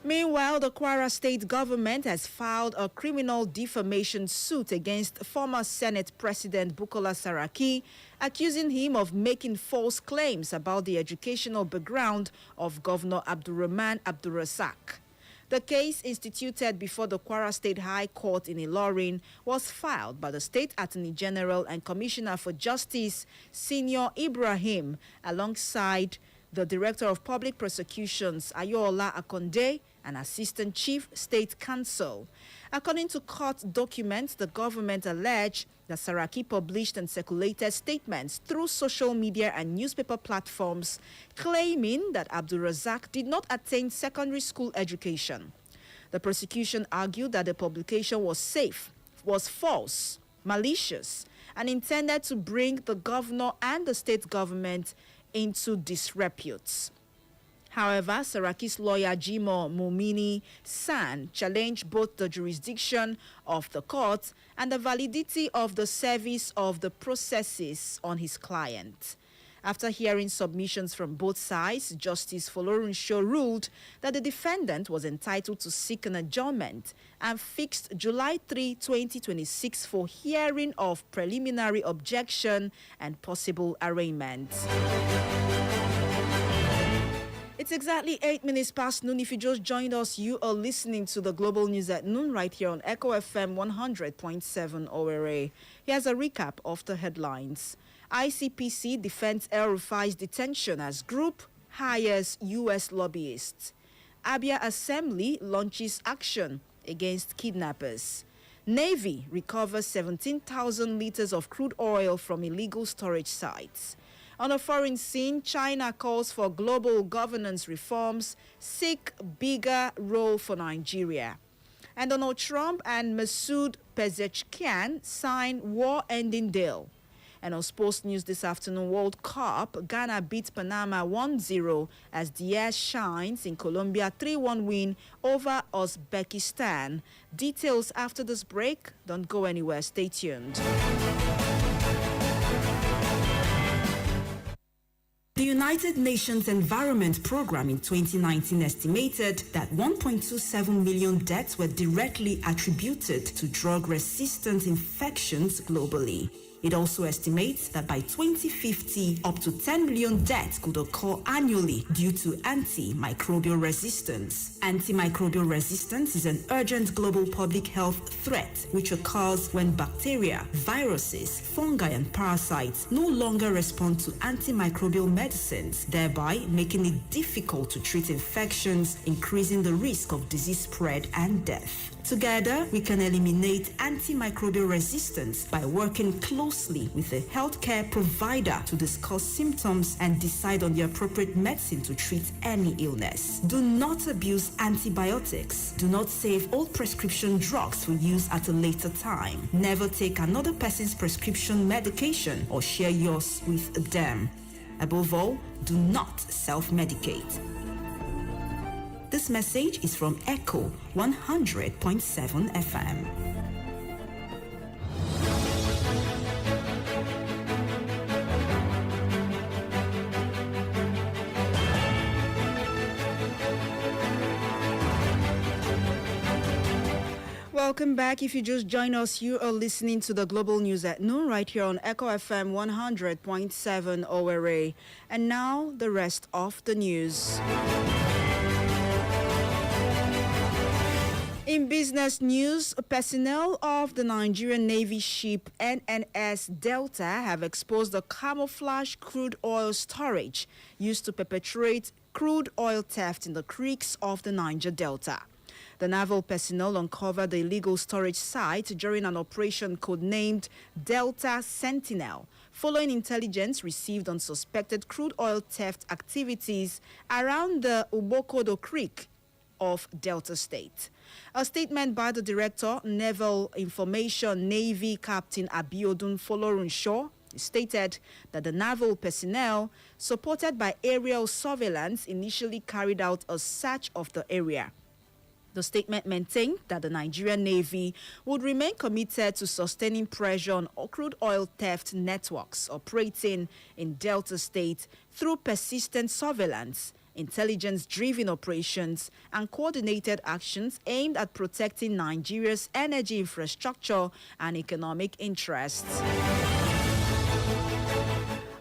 Meanwhile, the Kwara State government has filed a criminal defamation suit against former Senate President Bukola Saraki, accusing him of making false claims about the educational background of Governor Abdurrahman Abdurrazak. The case, instituted before the Kwara State High Court in Ilorin, was filed by the State Attorney General and Commissioner for Justice, Senior Ibrahim, alongside the Director of Public Prosecutions, Ayola Akonde, and Assistant Chief State Counsel. According to court documents, the government alleged that Saraki published and circulated statements through social media and newspaper platforms claiming that Abdurrazak did not attain secondary school education. The prosecution argued that the publication was false, malicious, and intended to bring the governor and the state government into disrepute. However, Saraki's lawyer Jimo Mumini San challenged both the jurisdiction of the court and the validity of the service of the processes on his client. After hearing submissions from both sides, Justice Folorunsho ruled that the defendant was entitled to seek an adjournment and fixed July 3, 2026 for hearing of preliminary objection and possible arraignment. It's exactly 8 minutes past noon. If you just joined us, you are listening to the Global News at Noon right here on Echo FM 100.7 Owerri. Here's a recap of the headlines. ICPC defends El Rufai's detention as group hires U.S. lobbyists. Abia Assembly launches action against kidnappers. Navy recovers 17,000 liters of crude oil from illegal storage sites. On a foreign scene, China calls for global governance reforms, seek bigger role for Nigeria. And Donald Trump and Masoud Pezeshkian sign war-ending deal. And on sports news this afternoon, World Cup, Ghana beats Panama 1-0 as Diaz shines in Colombia 3-1 win over Uzbekistan. Details after this break. Don't go anywhere. Stay tuned. The United Nations Environment Programme in 2019 estimated that 1.27 million deaths were directly attributed to drug-resistant infections globally. It also estimates that by 2050, up to 10 million deaths could occur annually due to antimicrobial resistance. Antimicrobial resistance is an urgent global public health threat which occurs when bacteria, viruses, fungi, and parasites no longer respond to antimicrobial medicines, thereby making it difficult to treat infections, increasing the risk of disease spread and death. Together, we can eliminate antimicrobial resistance by working closely with a healthcare provider to discuss symptoms and decide on the appropriate medicine to treat any illness. Do not abuse antibiotics. Do not save old prescription drugs for use at a later time. Never take another person's prescription medication or share yours with them. Above all, do not self-medicate. This message is from Echo 100.7 FM. Welcome back. If you just join us, you are listening to the Global News at Noon right here on Echo FM 100.7 ORA. And now the rest of the news. In business news, personnel of the Nigerian Navy ship NNS Delta have exposed the camouflage crude oil storage used to perpetrate crude oil theft in the creeks of the Niger Delta. The naval personnel uncovered the illegal storage site during an operation codenamed Delta Sentinel, following intelligence received on suspected crude oil theft activities around the Ubokodo Creek of Delta State. A statement by the Director, Naval Information Navy Captain Abiodun Folorunshaw, stated that the naval personnel, supported by aerial surveillance, initially carried out a search of the area. The statement maintained that the Nigerian Navy would remain committed to sustaining pressure on crude oil theft networks operating in Delta State through persistent surveillance, intelligence-driven operations, and coordinated actions aimed at protecting Nigeria's energy infrastructure and economic interests.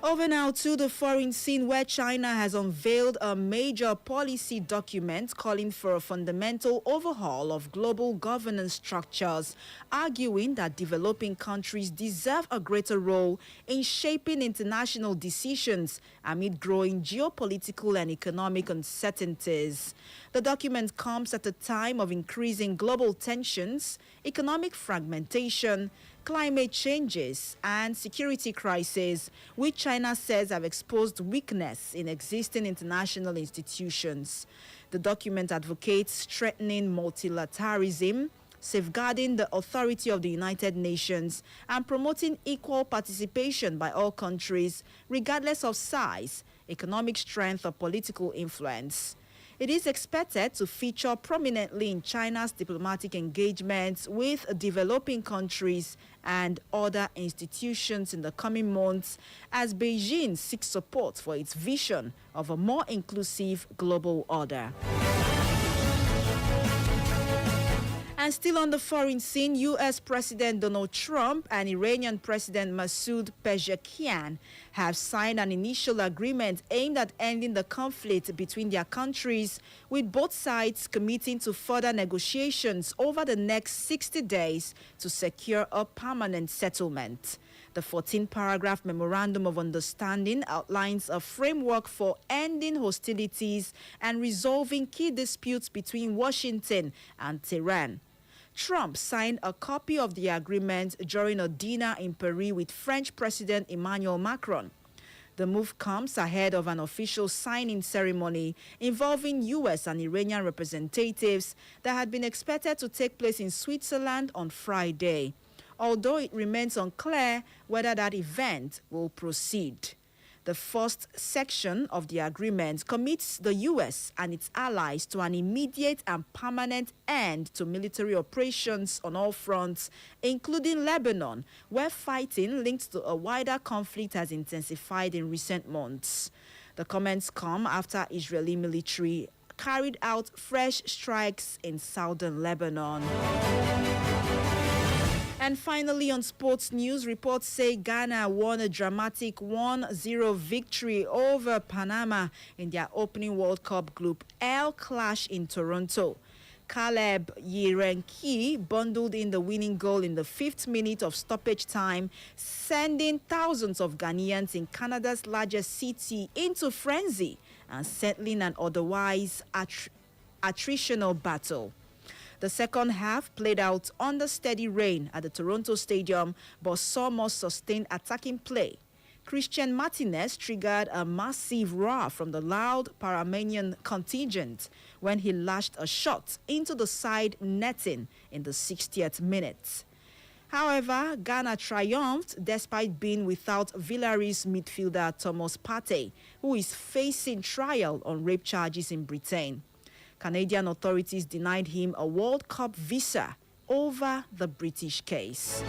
Over now to the foreign scene, where China has unveiled a major policy document calling for a fundamental overhaul of global governance structures, arguing that developing countries deserve a greater role in shaping international decisions amid growing geopolitical and economic uncertainties. The document comes at a time of increasing global tensions, economic fragmentation, climate changes, and security crises, which China says have exposed weakness in existing international institutions. The document advocates strengthening multilateralism, safeguarding the authority of the United Nations, and promoting equal participation by all countries, regardless of size, economic strength, or political influence. It is expected to feature prominently in China's diplomatic engagements with developing countries and other institutions in the coming months as Beijing seeks support for its vision of a more inclusive global order. And still on the foreign scene, U.S. President Donald Trump and Iranian President Masoud Pezeshkian have signed an initial agreement aimed at ending the conflict between their countries, with both sides committing to further negotiations over the next 60 days to secure a permanent settlement. The 14-paragraph Memorandum of Understanding outlines a framework for ending hostilities and resolving key disputes between Washington and Tehran. Trump signed a copy of the agreement during a dinner in Paris with French President Emmanuel Macron. The move comes ahead of an official signing ceremony involving U.S. and Iranian representatives that had been expected to take place in Switzerland on Friday, although it remains unclear whether that event will proceed. The first section of the agreement commits the U.S. and its allies to an immediate and permanent end to military operations on all fronts, including Lebanon, where fighting linked to a wider conflict has intensified in recent months. The comments come after Israeli military carried out fresh strikes in southern Lebanon. And finally, on sports news, reports say Ghana won a dramatic 1-0 victory over Panama in their opening World Cup Group L clash in Toronto. Caleb Yerenki bundled in the winning goal in the 5th minute of stoppage time, sending thousands of Ghanaians in Canada's largest city into frenzy and settling an otherwise attritional battle. The The second half played out under steady rain at the Toronto Stadium, but saw more sustained attacking play. Christian Martinez triggered a massive roar from the loud Panamanian contingent when he lashed a shot into the side netting in the 60th minute. However, Ghana triumphed despite being without Villarreal's midfielder Thomas Partey, who is facing trial on rape charges in Britain. Canadian authorities denied him a World Cup visa over the British case.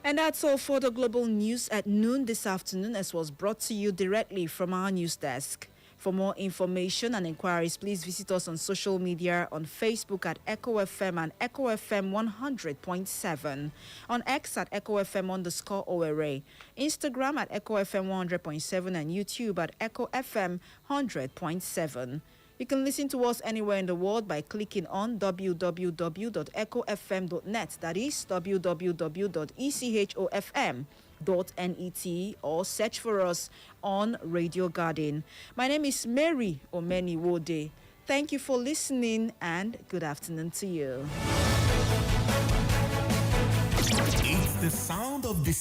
And that's all for the global news at noon this afternoon, as was brought to you directly from our news desk. For more information and inquiries, please visit us on social media on Facebook at Echo FM and Echo FM 100.7, on X at Echo FM _ORA, Instagram at Echo FM 100.7, and YouTube at Echo FM 100.7. You can listen to us anywhere in the world by clicking on www.echofm.net, that is www.echofm.net, or search for us on Radio Garden. My name is Mary Omeni Wode. Thank you for listening and good afternoon to you. It's the sound of the